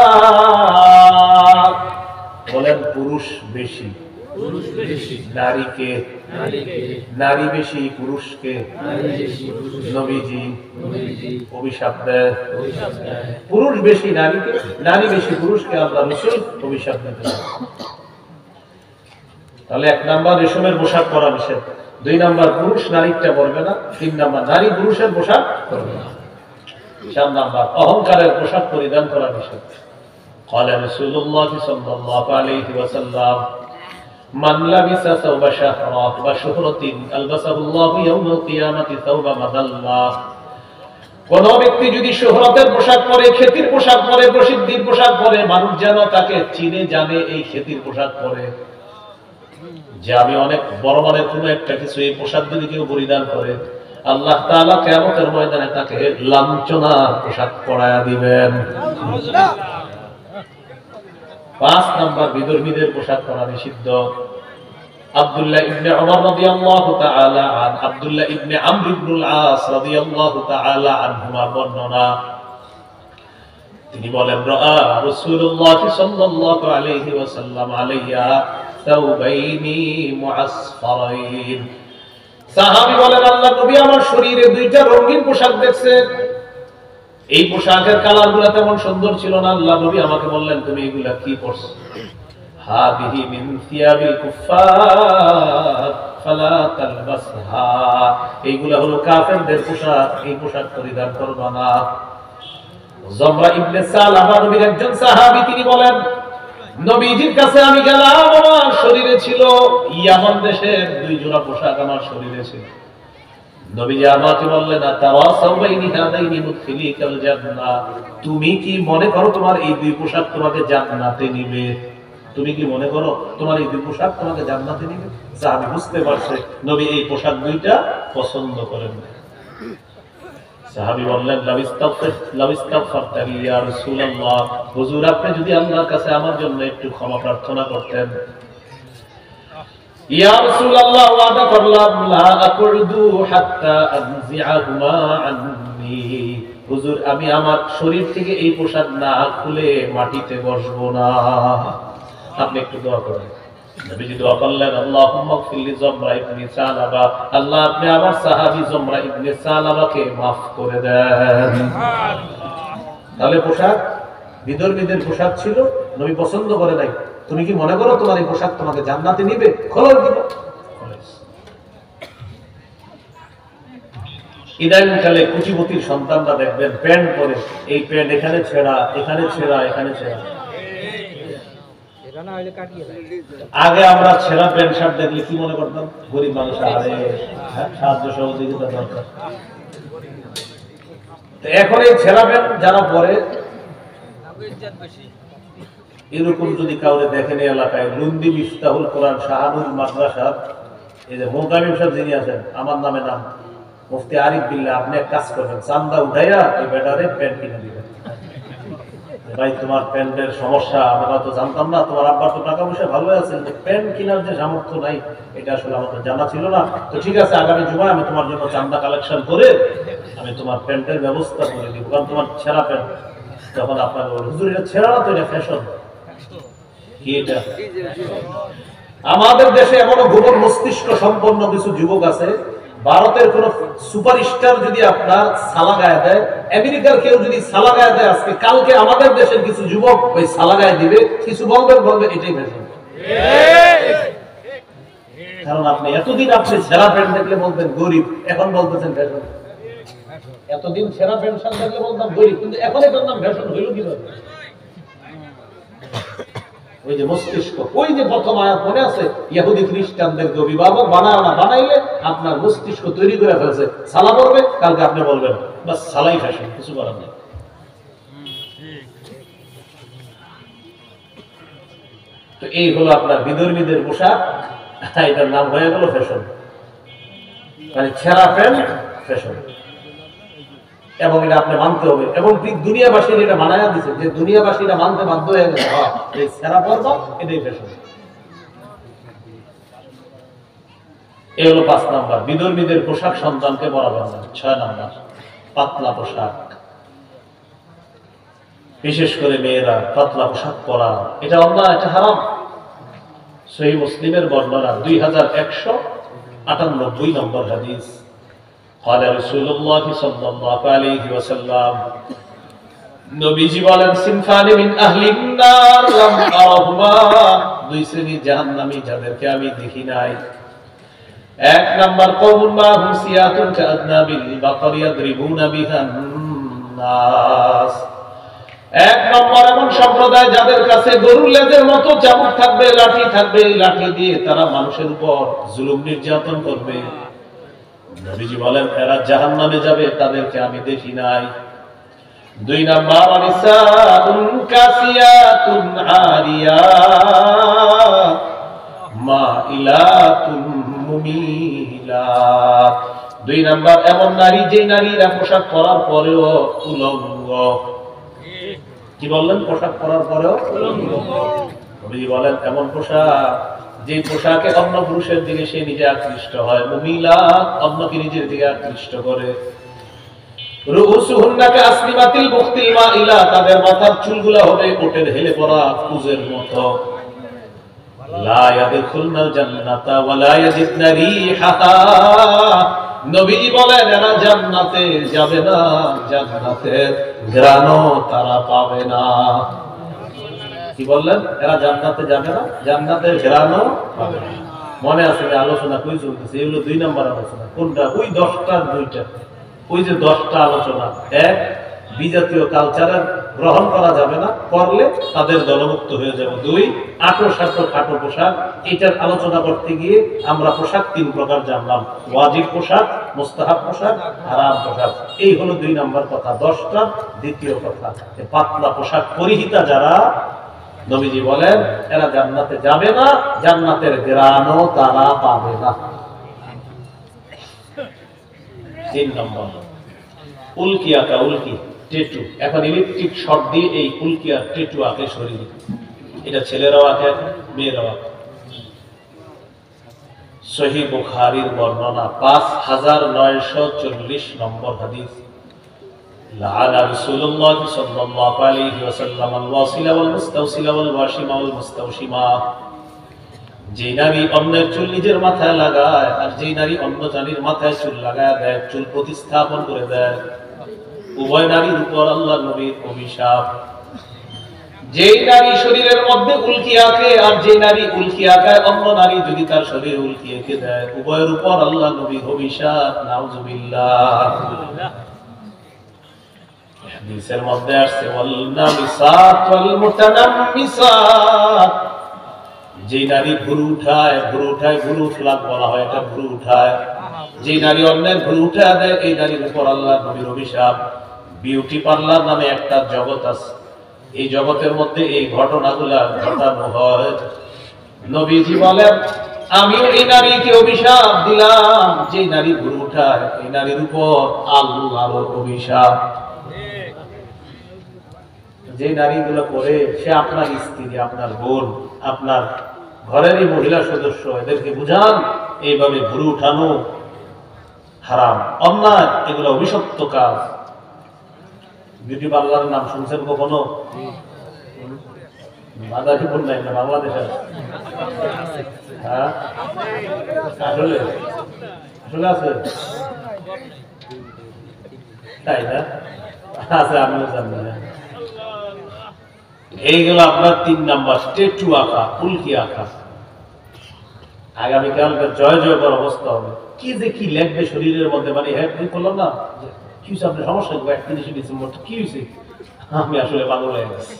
বলেন, পুরুষ বেশি, পুরুষ বেশি নারীকে, নারী বেশি পুরুষকে, নবীজি অভিশাপ দেয়। পুরুষ বেশি নারীকে, নারী বেশি পুরুষকে আল্লাহ রাসূল অভিশাপ দিতেন। তাহলে 1 নাম্বার রেশমের পোশাক পরা নিষেধ, 2 নাম্বার পুরুষ নারীটা পরবে না, 3 নাম্বার নারী পুরুষের পোশাক পরবে না, 4 নাম্বার অহংকারের পোশাক পরিধান করা নিষেধ। قال رسول الله صلى الله عليه وسلم من لبس ثوب شهرة وشهرة ألبسه الله يوم القيامة ثوب مذلة। কোন ব্যক্তি যদি শোহরতের পোশাক পরে, খ্যাতির পোশাক পরে, প্রসিদ্ধির পোশাক পরে, মানুষ যেন তাকে চিনে জানে এই খ্যাতির পোশাক পরে, যে আমি অনেক বড় মানের কোনো একটা কিছু, এই পোশাক যদি কেউ পরিধান করে, আল্লাহ তাআলা কিয়ামতের ময়দানে তাকে লাঞ্ছনার পোশাক পরায়া দিবেন। 5 নাম্বার বিধর্মীদের পোশাক পরা নিষিদ্ধ। আব্দুল্লাহ ইবনে ওমর রাদিয়াল্লাহু তাআলা আন, আব্দুল্লাহ ইবনে আমর ইবনুল আস রাদিয়াল্লাহু তাআলা আনহুমা বর্ণনা, তিনি বলেন, রাআ রাসূলুল্লাহ সাল্লাল্লাহু আলাইহি ওয়াসাল্লাম আলাইয়া সাওবাইনি মুআসফারাইন। সাহাবী বলেন, আল্লাহর নবী আমার শরীরে 2টা রঙিন পোশাক দেখছেন। এই পোশাকের কালারগুলো তেমন সুন্দর ছিল না। আল্লাহ নবী আমাকে বললেন, তুমি এগুলা কি পরছো? হাদিহি মিন সিয়াবিল কুফার ফালা তালবাসহা, এইগুলা হলো কাফেরদের পোশাক, এই পোশাক পরিধান করবা না। জমরা ইবনে সালামা নবীর একজন সাহাবী, তিনি বলেন, নবীজির কাছে আমি গেলাম, আমার শরীরে ছিল ইয়ামান দেশের 2 জোড়া পোশাক, আমার শরীরে ছিল। নবীজি আমাকে বললেন, তাওয়াসাউবাইনি হাদাইনি মুদখিলিকাল জান্নাহ, তুমি কি মনে করো তোমার এই 2 পোশাক তোমাকে জান্নাতে নিবে? তুমি কি মনে করো তোমার এই দুই পোশাক তোমাকে জান্নাতে নিবে? সাহাবী বুঝতে পারছে নবী এই পোশাক দুইটা পছন্দ করেন না। সাহাবী বললেন লাবিস্তাগফারতালি ইয়া রাসূলুল্লাহ, হুজুর আপনি যদি আল্লাহর কাছে আমার জন্য একটু ক্ষমা প্রার্থনা করতেন। ইয়া রাসূলুল্লাহ ওয়াদা করলাম লা আকুদু হাত্তা আনজিআহুমা আন্নি, হুজুর আমি আমার শরীর থেকে এই পোশাক না খুলে মাটিতে বসবো না। আপনি একটু দোয়া করেন। নবীজি দোয়া করলেন আল্লাহুম্মা গফিরলি যমরা ইবনে সালাবা, আল্লাহ আপনি আমার সাহাবী যমরা ইবনে সালাবাকে maaf করে দেন। তাহলে পোশাক বিধর্মীদের পোশাক ছিল, নবী পছন্দ করে নাই। তুমি কি মনে করো তোমার এই পোশাক তোমাকে জান্নাতে নিবে? খোলা দিব। ইদানিংকালে কুচিপতির সন্তানরা দেখবেন প্যান্ট পরে, এই প্যান্ট এখানে ছেঁড়া, এখানে ছেঁড়া, এখানে ছেঁড়া। আগে আমরা ছেঁড়া প্যান্ট শার্ট দেখলে কি মনে করতাম? গরিব মানুষ, আরে সাহায্য সহযোগিতা দরকার। এখন এই ছেঁড়া প্যান্ট যারা পরে, এরকম যদি কাউরে দেখেন এলাকায়, লুন্দি মিফতাহুল কোরআন শাহানুল মাদ্রাসার এই যে মোহতামিম সাহেব যিনি আছেন, আমার নামে নাম মুফতি আরিফ বিল্লাহ, আপনি এক কাজ করবেন, চান্দা উঠাইয়া এই বেটারে প্যান্ট কিনে দিবেন। ভাই তোমার প্যান্টের সমস্যা আমরা তো জানতাম না, তোমার আব্বার তো টাকা পয়সা ভালো আছে, প্যান্ট কেনার যে সামর্থ্য নাই এটা আসলে আমাদের জানা ছিল না। তো ঠিক আছে, আগামী জুমায় আমি তোমার জন্য চান্দা কালেকশন করে আমি তোমার প্যান্টের ব্যবস্থা করে দিব, কারণ তোমার ছেঁড়া প্যান্ট। যখন আপনার হুজুর এটা ছেঁড়া না, তো এটা ফ্যাশন কি? এটা আমাদের দেশে এমনও গোপন মস্তিষ্ক সম্পন্ন কিছু যুবক আছে, ভারতের কোন সুপারস্টার যদি আপনার সালা গায়ে দেয়, আমেরিকার কেউ যদি সালা গায়ে দেয়, আজকে কালকে আমাদের দেশের কিছু যুবক ওই সালা গায়ে দিবে, কিছু বলবে এটাই ফ্যাশন। কারণ আপনি এতদিন আপনি ছেঁড়া প্যান্ট দেখলে বলতেন গরিব, এখন বলতেছেন ফ্যাশন। এতদিন ছেঁড়া প্যান্ট শার্ট দেখলে বলতাম গরিব, কিন্তু এখন এটার নাম ফ্যাশন হইল কিভাবে? ওই যে মস্তিষ্ক, ওই যে প্রথম আয়াত মনে আছে, ইহুদি খ্রিস্টানদেরকে অভিভাবক বানায় না, বানাইলে আপনার মস্তিষ্ক তৈরি করে ফেলছে, সালা পড়বে, কালকে আপনি বলবেন বাস সালাই ফ্যাশন, কিছু করার নেই। তো এই হলো আপনার বিধর্মীদের পোশাক, এটার নাম হয়ে গেল ফ্যাশন, মানে ছেঁড়া প্যান্ট ফ্যাশন। এবং এটা আপনি মানতে হবে, এবং দুনিয়াবাসীর এটা মানায়া দিচ্ছে, যে দুনিয়াবাসীরা মানতে বাধ্য হয়ে গেছে এই ছেঁড়া পর্দা এটাই ফ্যাশন। এই হলো 5 নাম্বার, বিধর্মীদের পোশাক সন্তানকে পরাবেন না। 6 নাম্বার, পাতলা পোশাক, বিশেষ করে মেয়েরা পাতলা পোশাক পরা, এটা অন্যায়, এটা হারাম। সহিহ মুসলিমের বর্ণনা 2198 নম্বর হাদিস। قال رسول الله صلى الله عليه وسلم, নবীজি বলেন সিনফানি মিন আহলিন নার লাম আরাহুমা, দুই শ্রেণীর জাহান্নামী যাদেরকে আমি দেখি নাই। 1 নাম্বার কওমুন মাহুম সিয়াতুন কাআদনাবিল বাকর ইয়াদরিবুনা বিহান নাস, 1 নম্বর এমন সম্প্রদায় যাদের কাছে গরুর লেজের মতো চাবুক থাকবে, লাঠি থাকবে, এই লাঠি দিয়ে তারা মানুষের উপর জুলুম নির্যাতন করবে। নবীজি বলেন এরা জাহান্নামে যাবে, তাদেরকে আমি দেখি নাই। 2 নাম্বার আনিসাউন কাসিয়াতুন আরিয়াত মাইলাতুন মুমিলাত, 2 নাম্বার এমন নারী, যে নারীরা পোশাক পরার পরেও উলঙ্গ। কি বললেন? পোশাক পরার পরেও উলঙ্গ। নবীজি বলেন এমন পোশাক, যে পোশাকে অন্য পুরুষের দিকে সে নিজে আকৃষ্ট হয়, মুমিলা অন্যকে নিজের দিকে আকৃষ্ট করে। রুউসুহুন্না কাসনিমাতিল বুখতিল মাইলা, তাদের মাথার চুলগুলো হবে ওটের হেলে পড়া কুজের মতো। লা ইয়াদখুলনাল জান্নাতা ওয়া লা ইয়াজিদনা রিহাহা, নবীজি বলেন এরা জান্নাতে যাবে না, জান্নাতের ঘ্রাণও তারা পাবে না। কি বললেন? এরা জান্নাতে যাবে না, জান্নাতের ঘ্রাণও পাবে না। মনে আছে যে আলোচনা কই চলতেছে, এগুলো 2 নাম্বার আলোচনা। কোনটা? ওই 10টার 2টা, ওই যে 10টা আলোচনা। 1, বিজাতীয় কালচারের গ্রহণ করা যাবে না, করলে তাদের দলমুক্ত হয়ে যাবে। 2, আটো সাটো খাটো পোশাক, এটার আলোচনা করতে গিয়ে আমরা পোশাক 3 প্রকার জানলাম, ওয়াজিব পোশাক, মুস্তাহাব পোশাক, হারাম পোশাক। এই হলো 2 নাম্বার কথা। 10টার দ্বিতীয় কথা, পাতলা পোশাক পরিহিতা যারা নবীজি বলেন এরা জান্নাতে যাবে না, জান্নাতের ঘ্রাণও তারা পাবে না। 3 নম্বর উল্কি আঁকা, উল্কি টেটু। এখন ইলেকট্রিক শর্ট দিয়ে এই উল্কি আর টেটু আঁকে শরীরে, এটা ছেলেরাও আঁকে, মেয়েরাও আঁকে। সহিহ বুখারীর বর্ণনা 5940 নম্বর হাদিস। লাআনা রাসূলুল্লাহ সাল্লাল্লাহু আলাইহি ওয়াসাল্লাম আল-ওয়াসিলা ওয়াল মুস্তাওসিলা ওয়াল ওয়াশিমা ওয়াল মুস্তাওশিমা। যে নারী অন্যের চুল নিজের মাথায় লাগায় আর যে নারী অন্য জানির মাথায় চুল লাগায় দেয়, চুল প্রতিস্থাপন করে দেয়, উভয় নারীর উপর আল্লাহর নবীর অভিশাপ। যেই নারী শরীরের মধ্যে উল্কি আঁকে আর যে নারী উল্কি আঁকায় অন্য নারী যদি তার শরীরে উল্কি এঁকে দেয়, উভয়ের উপর আল্লাহর নবীর অভিশাপ। নাউযুবিল্লাহ। হাদিসের মধ্যে আসছে ওয়াল নামিসাত ওয়াল মুতানাম্মিসাত। যে নারী ভুরু উঠায়, ভুরু ফ্লাক বলা হয়, এটা ভুরু উঠায়। যে নারী অন্যের ভুরু উঠায় দেয়, এই নারীর উপর আল্লাহর নবীর অভিশাপ। বিউটি পার্লার নামে একটা জগৎ আছে, এই জগতের মধ্যে এই ঘটনাগুলা ঘটানো হয়। নবীজি বলেন আমিও এই নারীকে অভিশাপ দিলাম, যে নারী ভুরু উঠায় এই নারীর উপর আল্লাহর অভিশাপ। যে নারীগুলো করে সে আপনার স্ত্রী, আপনার বোন, আপনার ঘরেরই মহিলা সদস্য, এদেরকে বুঝান এইভাবে ভুরু উঠানো হারাম, অন্যায়, এগুলো অভিশপ্ত কাজ। বিউটি পার্লারের নাম শুনছেন কখনো? মাদারীপুর নাই না বাংলাদেশে? হ্যাঁ আসলে আসলে আছে, তাই না? আছে, আমিও জানি না। এইগুলো আপনার 3 নাম্বার স্টেটু আঁকা, উল্কি আঁকা। আগামীকাল জয় জয়কর অবস্থা হবে। কি যে কি লেখবে শরীরের মধ্যে, মানে হ্যাঁ করলাম না কি হয়েছে আপনার সমস্যা, 31শে ডিসেম্বর কি হয়েছে, আমি আসলে পাগল হয়ে গেছি।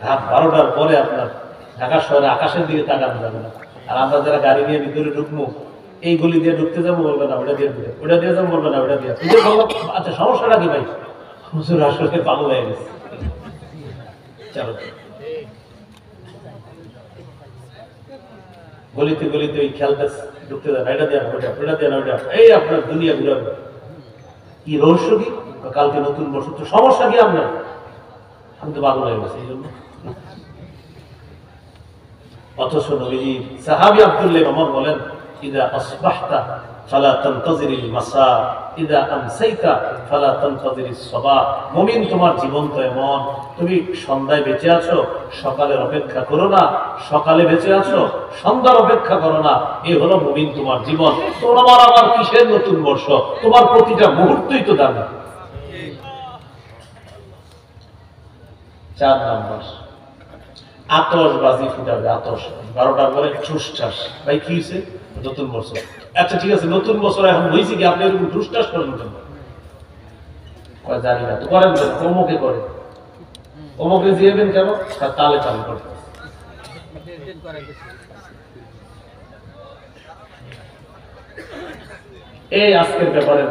রাত 12টার পরে আপনার ঢাকা শহরে আকাশের দিকে তাকানো যাবে না। আর আমরা যারা গাড়ি নিয়ে ভিতরে ঢুকবো, এই গলি দিয়ে ঢুকতে যাবো, বলবে না ওটা দিয়ে ঢুকে, ওটা দিয়ে যাবো, বলবে না ওটা দিয়ে। আচ্ছা সমস্যাটা কি ভাই? হুজুর আসলে পাগল হয়ে গেছে। চলো গলিতে গলিতে ওই খেলতেছে, ঢুকতে যাবে, এটা দিয়ে ওটা, ওটা দিয়ে না ওটা, এই আপনার দুনিয়া ঘুরাবে। কি রহস্য কি? কালকে নতুন বছর, তো সমস্যা কি আপনার? আমি তো পাগল হয়ে গেছে এই জন্য। অথচ নবীজি সাহাবী আব্দুল্লাহ ইবনে ওমর বলেন ইদা আসবাহতা ফালা তানতাজিরিল মাসা ইদা আমসাইতা ফালা তানতাজিরিস সাবাহ। মুমিন তোমার জীবন তো এমন, তুমি সন্ধ্যায় বেঁচে আছো, সকালের অপেক্ষা করো না, সকালে বেঁচে আছো, সন্ধ্যার অপেক্ষা করো না। এই হলো মুমিন তোমার জীবন। তোমার আমার কিসের নতুন বর্ষ? তোমার প্রতিটা মুহূর্তই তো দামি। 4 নাম্বার আতশবাজি ফুটাবে, আতশ 12টার পরে ঠুসঠাস। ভাই কি হয়েছে? নতুন বছর। আচ্ছা ঠিক আছে, নতুন বছর এখন হয়েছে কি, আপনি এরকম ঠুসঠাস করেন কেন? জানি না তো, করেন কেন? অমুকে করে, অমুকে দিয়েবেন কেন? তার তালে তালে করতে। এই আজকের ব্যাপারে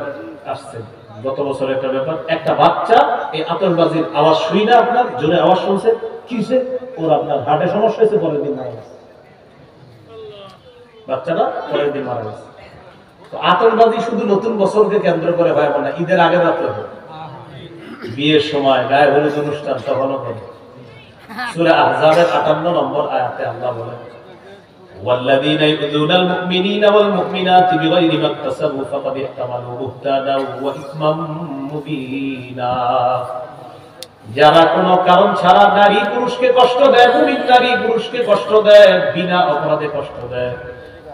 আসছে, গত বছর একটা ব্যাপার, একটা বাচ্চা এই আতশবাজির আওয়াজ শুই না, আপনার জোরে আওয়াজ শুনছে, কি হয়েছে? ওর আপনার হার্টে সমস্যা হয়েছে, পরের দিন মারা গেছে। বাচ্চাটা পরের দিন মারা গেছে। তো আতশবাজি শুধু নতুন বছরকে কেন্দ্র করে হয় না, ঈদের আগে রাতে হয়, বিয়ের সময়, গায়ে হলুদ অনুষ্ঠান, তখনও করে। সূরা আহজাবের 58 নম্বর আয়াতে আল্লাহ বলেন والذين يؤذون المؤمنين والمؤمنات بغير ما اكتسبوا فقد احتملوا بهتانا واثما مبينا। যারা কোনো কারণ ছাড়া নারী পুরুষকে কষ্ট দেয়, মুমিন নারী পুরুষকে কষ্ট দেয়, বিনা অপরাধে কষ্ট দেয়,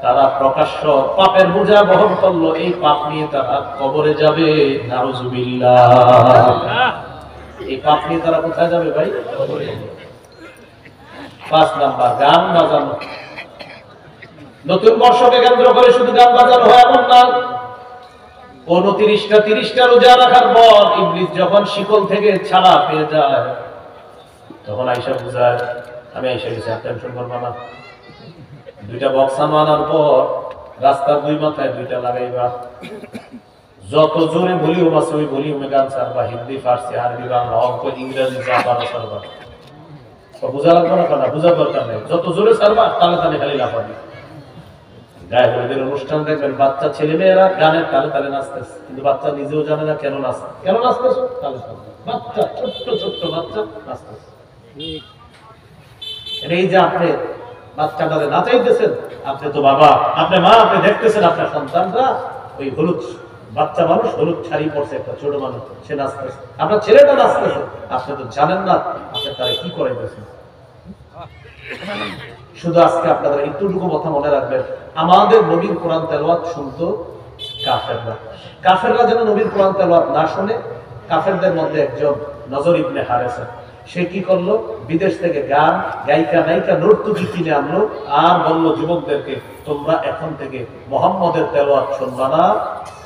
তারা প্রকাশ্য পাপের বোঝা বহন করলো, এই পাপ নিয়ে তারা কবরে যাবে। নাউযুবিল্লাহ। এই পাপ নিয়ে তারা কোথায় যাবে ভাই? কবরে। 5 নাম্বার গান বাজানো। নতুন বর্ষকে কেন্দ্র করে শুধু গান বাজানো হয় এমন না। 29টা রোজা রাখার পর ইবলিস যখন শিকল থেকে ছাড়া পেয়ে যায়, তখন আয়েশা বুঝায়, আমি আয়েশা গেছি, টেনশন করবো না, 2টা বক্স আনার পর রাস্তার 2 মাথায় 2টা লাগাইবা, যত জোরে ভলিউম আছে ওই ভলিউমে গান ছাড়বা, হিন্দি, ফার্সি, আরবি, বাংলা, অঙ্ক, ইংরেজি যা পারো ছাড়বা। বুঝা লাগবে না, কেন বুঝার দরকার নেই, যত জোরে ছাড়বা তালে তালে খালি লাফাবি। গায়ে হলুদের অনুষ্ঠান দেখবেন বাচ্চা ছেলে মেয়েরা গানের তালে তালে নাচতেছে, কিন্তু বাচ্চা নিজেও জানে না কেন নাচতেছে তালে তালে, বাচ্চা ছোট্ট ছোট্ট বাচ্চা নাচতেছে। এই যে আপনি বাচ্চাটারে নাচাইতেছেন, আপনি তো বাবা, আপনি মা, আপনি দেখতেছেন আপনার সন্তানরা ওই হলুদ, বাচ্চা মানুষ হলুদ শাড়ি পরছে, একটা ছোট মানুষ সে নাচতেছে, আপনার ছেলেটা নাচতেছে, আপনি তো জানেন না আপনি তারা কি করাইতেছেন। শুধু আজকে আপনারা একটুটুকু কথা মনে রাখবেন, আমাদের নবীর কোরআন তেলাওয়াত শুনতো কাফেররা যেন নবীর কোরআন তেলাওয়াত না শুনে। কাফেরদের মধ্যে একজন নজর ইবনে হারেসা, সে কি করলো, বিদেশ থেকে গান গায়িকা নায়িকা নর্তকী কিনে আনলো, আর বললো যুবকদেরকে তোমরা এখন থেকে মোহাম্মদের তেলাওয়াত শুনবা না,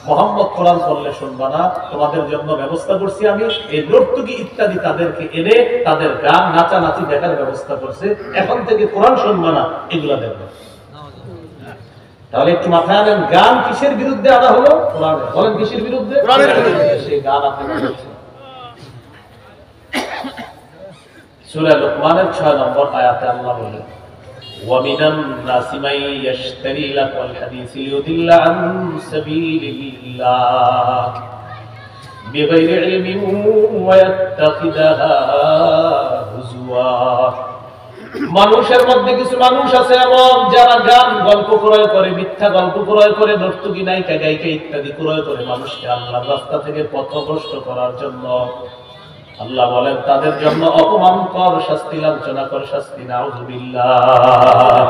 মোহাম্মদ কোরআন পড়লে শুনবা না, তোমাদের জন্য ব্যবস্থা করছি আমি। এই নর্তকী ইত্যাদি তাদেরকে এনে তাদের গান নাচানাচি দেখার ব্যবস্থা করছে, এখন থেকে কোরআন শুনবা না, এগুলা দেখবে। তাহলে একটু মাথায় আনেন, গান কিসের বিরুদ্ধে আনা হলো? কোরআন। বলেন কিসের বিরুদ্ধে? সেই গান আপনি বলছেন। সূরা লুকমানের 6 নম্বর আয়াতে আল্লাহ বলেন, وَمِنَ النَّاسِ مَن يَشْتَرِي لَهْوَ الْحَدِيثِ لِيُضِلَّ عَن سَبِيلِ اللَّهِ بِغَيْرِ عِلْمٍ وَيَتَّخِذَهَا هُزُوًا। মানুষের মধ্যে কিছু মানুষ আছে এমন, যারা গান গল্প ক্রয় করে, মিথ্যা গল্প ক্রয় করে, নর্তকী নায়িকা গায়িকা ইত্যাদি ক্রয় করে মানুষকে আল্লাহর রাস্তা থেকে পথভ্রষ্ট করার জন্য। আল্লাহ বলেন তাদের জন্য অপমানকর শাস্তি, লাঞ্ছনাকর শাস্তি, নাউযুবিল্লাহ।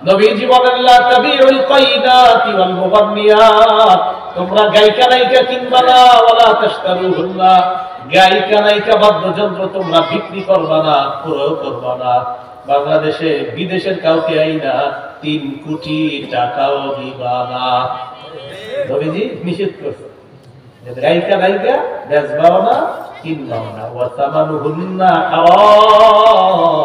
নবীজি বলেন লা তাবিউল কাইনাতি ওয়াল মুগান্নিয়াত, তোমরা গায়িকা নায়িকা কিনবা না, ওয়ালা তাশতারুহুন্না, গায়িকা নায়িকা বাদ্যযন্ত্র তোমরা বিক্রি করবা না, ক্রয় করবা না। বাংলাদেশে বিদেশের কাউকে আইনা 3 কোটি টাকাও দিবা না, নবীজি নিষেধ করছে। গায়িকা নায়িকা বেচবাও না, কিনবাও না, ওয়া সামানুহুন্না হারাম।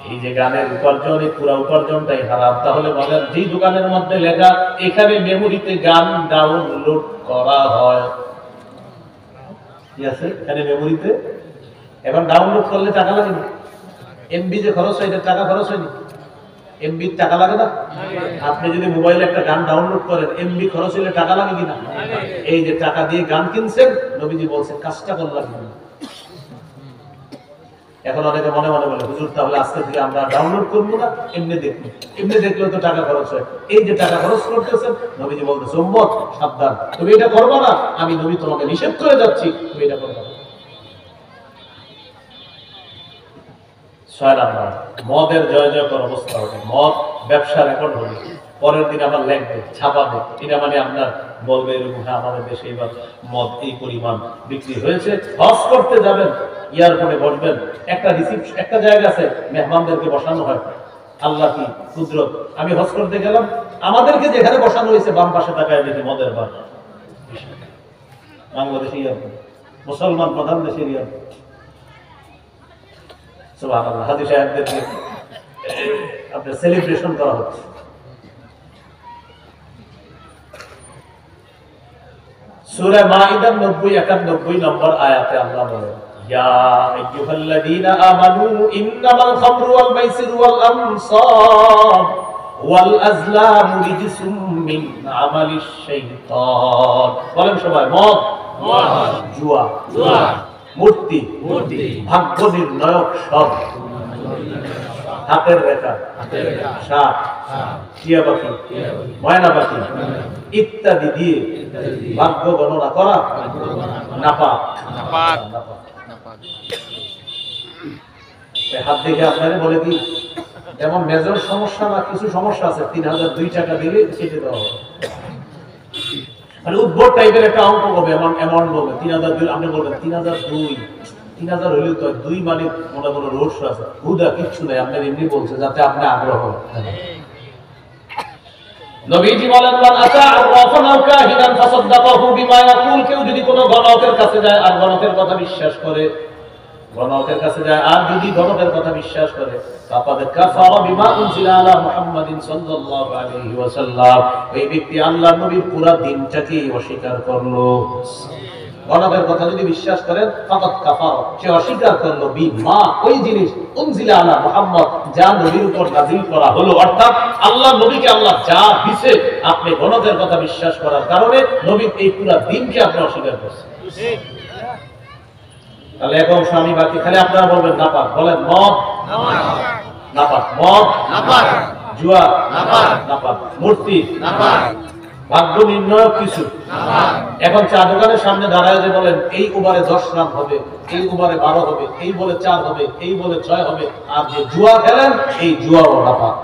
এই যে গানের উপার্জন, এই পুরো উপার্জনটাই হারাম। তাহলে বলেন, যে দোকানের মধ্যে লেখা এখানে মেমোরিতে গান ডাউনলোড করা হয়, কি আছে এখানে মেমোরিতে, এখন ডাউনলোড করলে টাকা লাগে না? এমবি যে খরচ হয়, এটা টাকা খরচ হয়নি? এমবি টাকা লাগে না? আপনি যদি মোবাইলে একটা গান ডাউনলোড করেন, এমবি খরচ হলে টাকা লাগে কিনা? এই যে টাকা দিয়ে গান কিনছেন, নবীজি বলছেন কাজটা করলাম না। এখন অনেকে মনে মনে বলে, হুজুর তাহলে আজকে থেকে আমরা ডাউনলোড করবো না, এমনি দেখবো, এমনি দেখলেও তো টাকা খরচ হয়। এই যে টাকা খরচ করতেছেন, নবীজি বলতেছে উম্মত সাবধান, তুমি এটা করবা না, আমি নবী তোমাকে নিষেধ করে যাচ্ছি, তুমি এটা করবা না। 6 নাম্বার, মদের জয় জয়কর অবস্থা হবে, মদ ব্যবসা রেকর্ড হবে, পরের দিন আবার লেখবে, ছাপাবে, এটা মানে আপনার বলবে এরকম, হ্যাঁ আমাদের দেশে এবার মদ এই পরিমাণ বিক্রি হয়েছে। হজ করতে যাবেন, এয়ারপোর্টে বসবেন, একটা রিসিপ্ট, একটা জায়গা আছে মেহমানদেরকে বসানো হয়, আল্লাহ কি কুদরত, আমি হজ করতে গেলাম, আমাদেরকে যেখানে বসানো হয়েছে বাম পাশে তাকায় দেখি মদের বার। বাংলাদেশে এয়ারপোর্ট, মুসলমান প্রধান দেশের এয়ারপোর্ট। সুবহানাল্লাহ, হাজী সাহেবদেরকে আপনার সেলিব্রেশন করা হচ্ছে। সূরা মাইদার 90-91 নম্বর আয়াতে আল্লাহ বলেন, ইয়া আইয়ুহাল্লাযীনা আমানু ইন্নামাল খামরু ওয়াল মাইসিরু ওয়াল আনসাব ওয়াল আজলামু রিজসুম মিন আমালিশ শাইতান। বলেন সবাই, মদ, জুয়া, মূর্তি, ভাগ্য নির্ণয়ক সব, হাতের রেখা, সাপ, টিয়া পাখি, ময়না পাখি ইত্যাদি দিয়ে ভাগ্য গণনা করা নাপাক। হাত দেখে আপনাকে বলে দিই, এমন মেজর সমস্যা না, কিছু সমস্যা আছে, 3002 টাকা দিলে কেটে দেওয়া হবে। মানে উদ্ভট টাইপের একটা অঙ্ক হবে, এমন অ্যামাউন্ট বলবে 3002, আপনি বলবেন 3002, 3000 হলেও তো 2 মানে মনে কোনো রহস্য আছে, হুদা কিচ্ছু নেই, আপনার এমনি বলছে যাতে আপনি আগ্রহ। নবীজি বলেন, মান আতা আরাফান আও কাহিনান ফাসাদদাকাহু বিমা ইয়াকুল, কেউ যদি কোনো গণকের কাছে যায় আর গণকের কথা বিশ্বাস করে, গণকের কাছে যায়, আর যদি গণকের কথা বিশ্বাস করে ফাকাদ কাফারা বিমা উনজিলা আলা মুহাম্মাদিন সাল্লাল্লাহু আলাইহি ওয়াসাল্লাম, এই ব্যক্তি আল্লাহর নবীর পুরো দিনটাকে অস্বীকার করলো। গণকের কথা যদি বিশ্বাস করেন ফাকাদ কাফারা, সে অস্বীকার করলো বিমা, ওই জিনিস উনজিলা আলা মুহাম্মদ, যা নবীর উপর নাযিল করা হলো। অর্থাৎ আল্লাহ নবীকে আল্লাহ যা দিয়েছে, আপনি গণকের কথা বিশ্বাস করার কারণে নবীর এই পুরো দিনকে আপনি অস্বীকার করছেন। ঠিক। তাহলে এখন স্বামী বাকি, খালি আপনারা বলবেন নাপাক, বলেন মদ নাপাক, মদ নাপাক, জুয়া নাপাক, মূর্তি নাপাক, ভাগ্য নির্ণয়ক কিছু নাপাক। এখন চা দোকানের সামনে দাঁড়ায় যে বলেন এই ওভারে 10 রান হবে, এই ওভারে 12 হবে, এই বলে 4 হবে, এই বলে 6 হবে, আর যে জুয়া খেলেন এই জুয়াও নাপাক।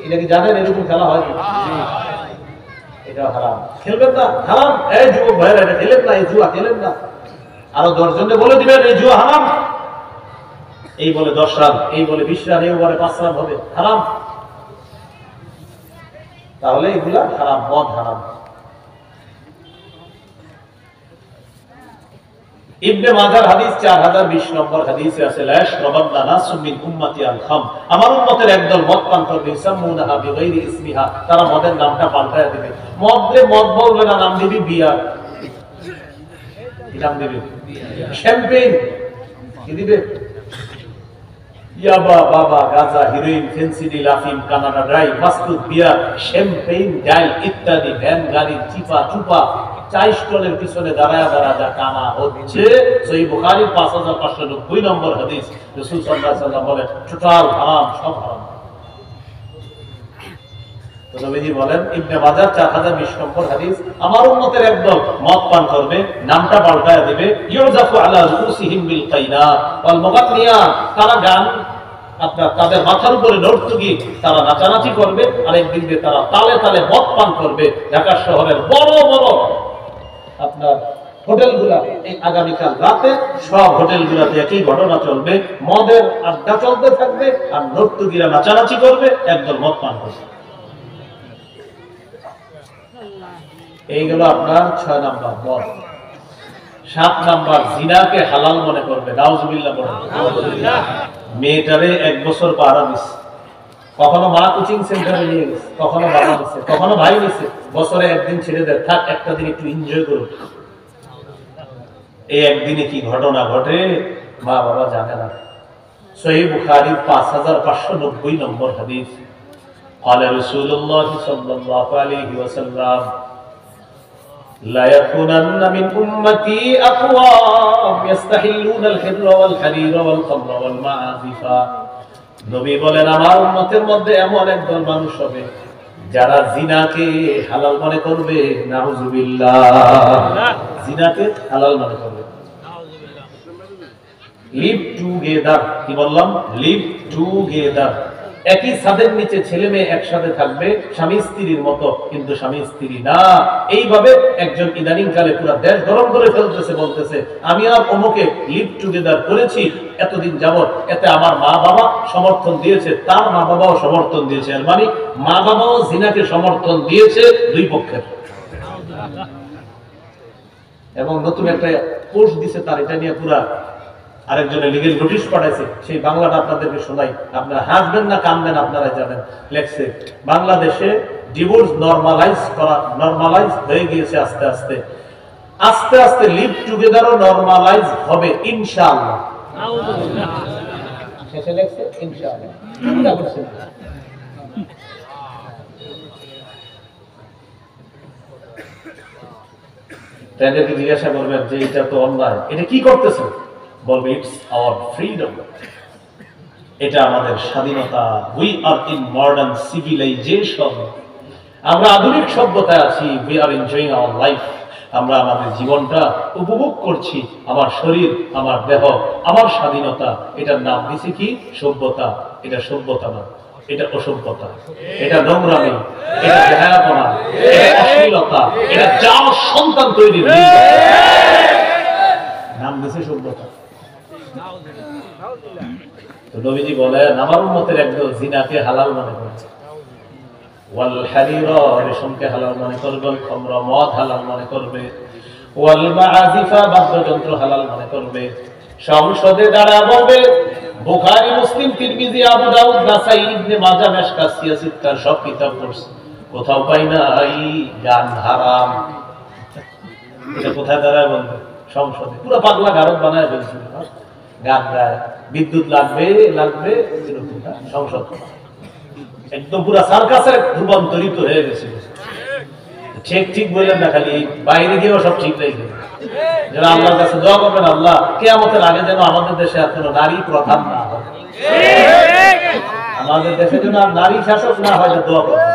এটা কি জানেন এরকম খেলা হয়? এটা হারাম, খেলবেন না, হারাম। এই যুবক ভাইরা, এটা খেলেন না, এই জুয়া খেলেন না। আরো 10 জনকে বলে দিবেন এই জুয়া হারাম, এই বলে 10 রান, এই বলে 20 রান, এই বলে 5 রান হবে, হারাম। তাহলে এগুলা হারাম, মদ হারাম। ইবনে মাজার হাদিস 4020 নম্বর হাদিসে আছে, লা ইয়াশরাবান্না নাসুম মিন উম্মতি আল খাম, আমার উম্মতের একদল মদ পান করবে, ইসামুনাহা বিগাইরি ইসমিহা, তারা মদের নামটা পাল্টায় দিবে। মদরে মদ বলবে না, নাম দিবি বিয়ার। কি নাম দিবে? শ্যাম্পেইন। কি দিবে? ইয়াবা, বাবা, গাঁজা, হিরোইন, ফেন্সিডিল, আফিম, কানাডা ড্রাই, মাস্তুদ, বিয়ার, শ্যাম্পেইন, ডাইল ইত্যাদি ভ্যান গাড়ি চিপা চুপা 4 স্টলের পিছনে দাঁড়ায় যা কানা হচ্ছে। সহিহ বুখারীর 5590 নম্বর হাদিস, রাসূল সাল্লাল্লাহু আলাইহি ওয়াসাল্লাম বলেন টোটাল হারাম, সব হারাম। তো নবীজি বলেন, ইবনে মাজাহ 4020 নম্বর হাদিস, আমার উম্মতের একদল মদ পান করবে, নামটা পাল্টায় দিবে, ইউজাফু আলা রুসিহিম বিল কাইনা ওয়াল মুগান্নিয়া, তারা গান আপনার তাদের মাথার উপরে নর্তকী, তারা নাচানাচি করবে, আর একদিন দিয়ে তারা তালে তালে মদ পান করবে। ঢাকা শহরের বড় বড় আপনার হোটেলগুলা এই আগামীকাল রাতে সব হোটেলগুলাতে একই ঘটনা চলবে, মদের আড্ডা চলতে থাকবে, আর নর্তকীরা নাচানাচি করবে, একদল মদ পান করবে। এইগুলো আপনার 6 নাম্বার মদ। 7 নাম্বার জিনাকে হালাল মনে করবে, নাউজুবিল্লাহ পড়বে। মেয়েটারে 1 বছর পাহারা দিচ্ছে, কখনো মা কোচিং সেন্টারে নিয়ে গেছে, কখনো বাবা নিচ্ছে, কখনো ভাই নিচ্ছে, বছরে একদিন ছেড়ে দেয়, থাক একটা দিন একটু এনজয় করুক। এই একদিনে কি ঘটনা ঘটে মা বাবা জানে না। সহিহ বুখারীর 5590 নম্বর হাদিস, قال رسول الله صلى الله عليه وسلم لا يكونن من أمتي أقوام يستحلون الحر والحرير والخمر والمعازف। নবী বলেন, আমার উম্মতের মধ্যে এমন একদল মানুষ হবে যারা জিনাকে হালাল মনে করবে, নাউজুবিল্লাহ, জিনাকে হালাল মনে করবে। লিভ টুগেদার, কি বললাম? লিভ টুগেদার, একই ছাদের নিচে ছেলে মেয়ে একসাথে থাকবে, স্বামী স্ত্রীর মতো, কিন্তু স্বামী স্ত্রী না। এইভাবে একজন ইদানিং কালে পুরো দেশ গরম করে ফেলতেছে, বলতেছে আমি আর অমুকে লিভ টুগেদার করেছি এতদিন যাবত, এতে আমার মা বাবা সমর্থন দিয়েছে, তার মা বাবাও সমর্থন দিয়েছে, এর মানে মা বাবাও জিনাকে সমর্থন দিয়েছে, দুই পক্ষের। এবং নতুন একটা পোস্ট দিছে তার, এটা নিয়ে পুরা আরেকজনের লিগেল নোটিশ পাঠাইছে, সেই বাংলাটা আপনাদেরকে শোনাই, আপনারা হাসবেন না কানবেন আপনারা জানেন। লেখছে, বাংলাদেশে ডিভোর্স নরমালাইজ হয়ে গিয়েছে আস্তে আস্তে, আস্তে আস্তে লিভ টুগেদারও নরমালাইজ হবে ইনশাআল্লাহ। শেষে লেখছে ইনশাআল্লাহ। তাদেরকে জিজ্ঞাসা করবেন যে এটা তো অন্যায়, এটা কি করতেছে? বলবে ইটস আওয়ার ফ্রিডম, এটা আমাদের স্বাধীনতা। We are in modern civilization, আমরা আধুনিক সভ্যতায় আছি। We are enjoying our life, আমরা আমাদের জীবনটা উপভোগ করছি। আমার শরীর, আমার দেহ, আমার স্বাধীনতা, এটার নাম দিছি কি? সভ্যতা। এটা সভ্যতা না, এটা অসভ্যতা, এটা নোংরামি, এটা বেহায়াপনা, এটা অশ্লীলতা, এটা জাল সন্তান তৈরির নাম দিছে সভ্যতা। তো নবীজি বলেন, আমার উম্মতের একদল জিনাকে হালাল মনে করছে, ওয়াল হারিরা, রেশমকে হালাল মনে করবে, খামরা, মদ হালাল মনে করবে, ওয়াল মাআজিফা, বাদ্যযন্ত্র হালাল মনে করবে। সংসদে দাঁড়া বলবে বুখারী, মুসলিম, তিরমিজি, আবু দাউদ, নাসাই, ইবনে মাজাহ, মিশকাত, সিয়াসিত্তার সব কিতাব পড়ছে, কোথাও পাই না এই গান হারাম। এটা কোথায় দাঁড়ায় বলবে? সংসদে। পুরো পাগলা গারদ বানায় ফেলছিল, গান গায়, বিদ্যুৎ লাগবে লাগবে, সংসদ একদম পুরো সার্কাসের রূপান্তরিত হয়ে গেছিল। ঠিক ঠিক বললেন না, খালি বাইরে গিয়েও সব ঠিক রেখে যারা আল্লাহর কাছে দোয়া করবেন, আল্লাহ কিয়ামতের আগে যেন আমাদের দেশে আর কোনো নারী প্রধান না হয়, আমাদের দেশে যেন আর নারী শাসক না হয়, দোয়া করবেন।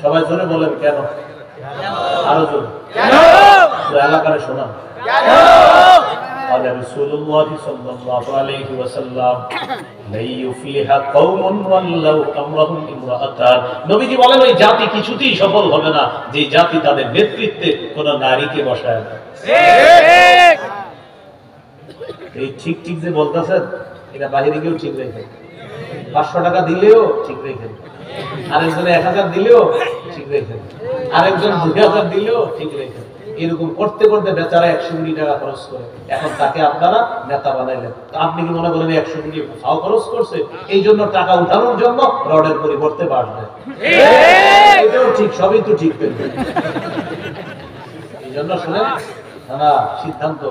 সবাই জোরে বলেন কেন? আরো জোরে এলাকারে শোনান। قال رسول الله صلى الله عليه وسلم لا يفلح قوم ولو امرهم امرأتان। নবীজি বলেন ওই জাতি কিছুতেই সফল হবে না যে জাতি তাদের নেতৃত্বে কোন নারীকে বসায় না। ঠিক এই ঠিক ঠিক যে বলতেছেন, এটা বাহিরে গিয়েও ঠিক রেখে, 500 টাকা দিলেও ঠিক রেখে, আরেকজনে 1000 দিলেও ঠিক রেখে, আরেকজন 2000 দিলেও ঠিক রেখে। এরকম করতে করতে বেচারা 100 কোটি টাকা খরচ করে, এখন তাকে আপনারা নেতা বানাইলেন। আপনি কি মনে করেন 100 কোটি ফাও খরচ করছে, এই জন্য টাকা উঠানোর জন্য রডের পরিবর্তে বাড়বে? এটাও ঠিক, সবই তো ঠিক করবে। এই জন্য শুনেন না, সিদ্ধান্ত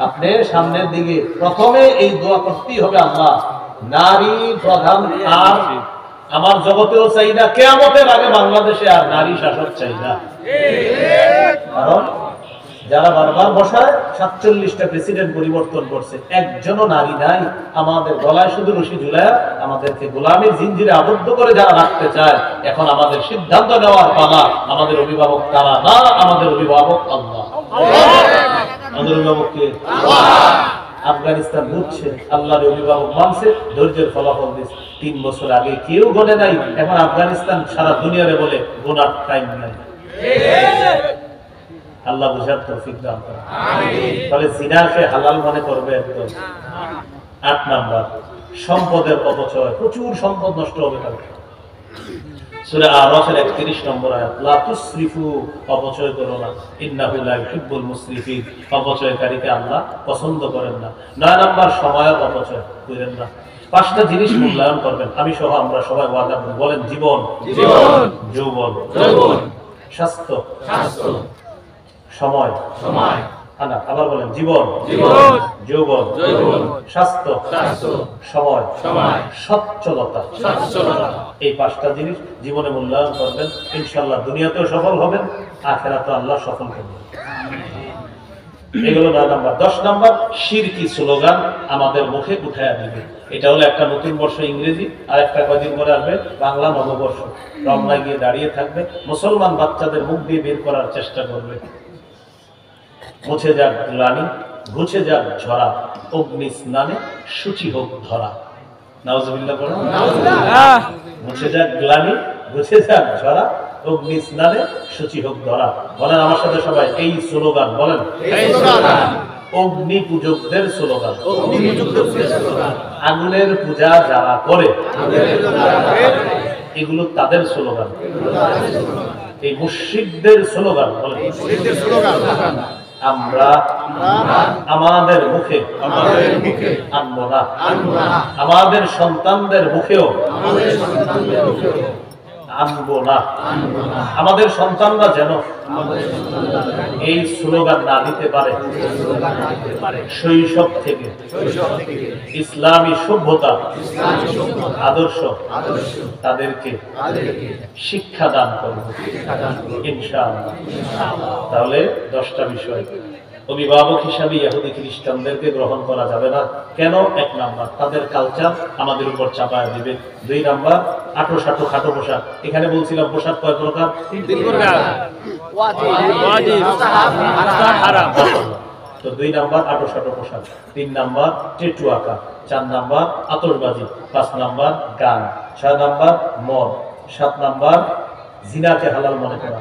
আপনি সামনের দিকে প্রথমে এই দোয়া করতেই হবে, আল্লাহ নারী প্রধান আর আমার জগতেও চাই না, কিয়ামতের আগে বাংলাদেশে আর নারী শাসক চাই না। কারণ যারা বারবার বসায় 47টা প্রেসিডেন্ট পরিবর্তন করছে, একজনও নারী নাই। আমাদের গলায় শুধু রশি ঝুলায় আমাদেরকে গোলামীর জিঞ্জিরে আবদ্ধ করে যারা রাখতে চায়, এখন আমাদের সিদ্ধান্ত নেওয়ার পালা। আমাদের অভিভাবক তারা না, আমাদের অভিভাবক আল্লাহ। আমাদের অভিভাবক কে? আফগানিস্তান বুঝছে, আল্লাহর অভিভাবক মানছে, ধৈর্যের ফলাফল দিচ্ছে। 3 বছর আগে কেউ গনে নাই, এখন আফগানিস্তান সারা দুনিয়ারে বলে গোনার টাইম নাই। আল্লাহ বুঝার তৌফিক দান করেন। তাহলে জিনাকে হালাল মনে করবে একদম। 8 নাম্বার, সম্পদের অপচয়, প্রচুর সম্পদ নষ্ট হবে। সূরা আরাফের 31 নম্বর আয়াত, লা তুসরিফু, অপচয় করো না, ইন্নাহু লা ইউহিব্বুল মুসরিফিন, অপচয়কারীকে আল্লাহ পছন্দ করেন না। 9 নাম্বার, সময়ের অপচয় করেন না। 5টা জিনিস মূল্যায়ন করবেন, আমি সহ আমরা সবাই ওয়াদা করি, বলেন জীবন, জীবন, যৌবন, যৌবন, স্বাস্থ্য, স্বাস্থ্য, সময়, সময়, আবার বলেন জীবন, জীবন, যৌবন, যৌবন, স্বাস্থ্য, স্বাস্থ্য, সময়, সময়, সচ্ছলতা, সচ্ছলতা। এই 5টা জিনিস জীবনে মূল্যায়ন করবেন, ইনশাআল্লাহ দুনিয়াতেও সফল হবেন, আখিরাতেও আল্লাহ সফল করবেন। এগুলো 9 নাম্বার। 10 নাম্বার, শিরকি স্লোগান আমাদের মুখে উঠায়া দিবে। এটা হলো একটা নতুন বর্ষ ইংরেজি, আর একটা কয়দিন পরে আসবে বাংলা নববর্ষ। রমনায় গিয়ে দাঁড়িয়ে থাকবে, মুসলমান বাচ্চাদের মুখ দিয়ে বের করার চেষ্টা করবে। মুছে যাক গ্লানি, ঘুছে যাক ঝরা, অগ্নি স্নানে সূচি হোক ধরা। নাউজুবিল্লাহ বলেন। মুছে যাক গ্লানি, ঘুছে যাক ঝরা, অগ্নি স্নানে সূচি হোক ধরা। বলেন আমার সাথে সবাই এই স্লোগান, বলেন অগ্নি পূজকদের স্লোগান, আগুনের পূজা যারা করে এগুলো তাদের স্লোগান, এই মুশরিকদের স্লোগান। বলেন আমরা আমাদের মুখে আনবো না, আমাদের সন্তানদের মুখেও আনবো না। আমাদের সন্তানরা যেন এই স্লোগান না দিতে পারে। শৈশব থেকে ইসলামী সভ্যতা, আদর্শ তাদেরকে শিক্ষা দান করব ইনশাআল্লাহ। তাহলে 10টা বিষয়। অভিভাবক হিসাবে ইহুদি খ্রিস্টানদেরকে গ্রহণ করা যাবে না। কেন? 1 নাম্বার, তাদের কালচার আমাদের উপর চাপায় দিবে। 2 নাম্বার, আটো সাটো খাটো পোশাক। এখানে বলছিলাম পোশাক কয় প্রকার? 3 প্রকার। ওয়াজিব, মুস্তাহাব, হারাম। তো 2 নাম্বার আটো সাটো পোশাক, 3 নাম্বার টেটু আঁকা, 4 নাম্বার আতশবাজি, 5 নাম্বার গান, 6 নাম্বার মদ, 7 নাম্বার জিনাকে হালাল মনে করা।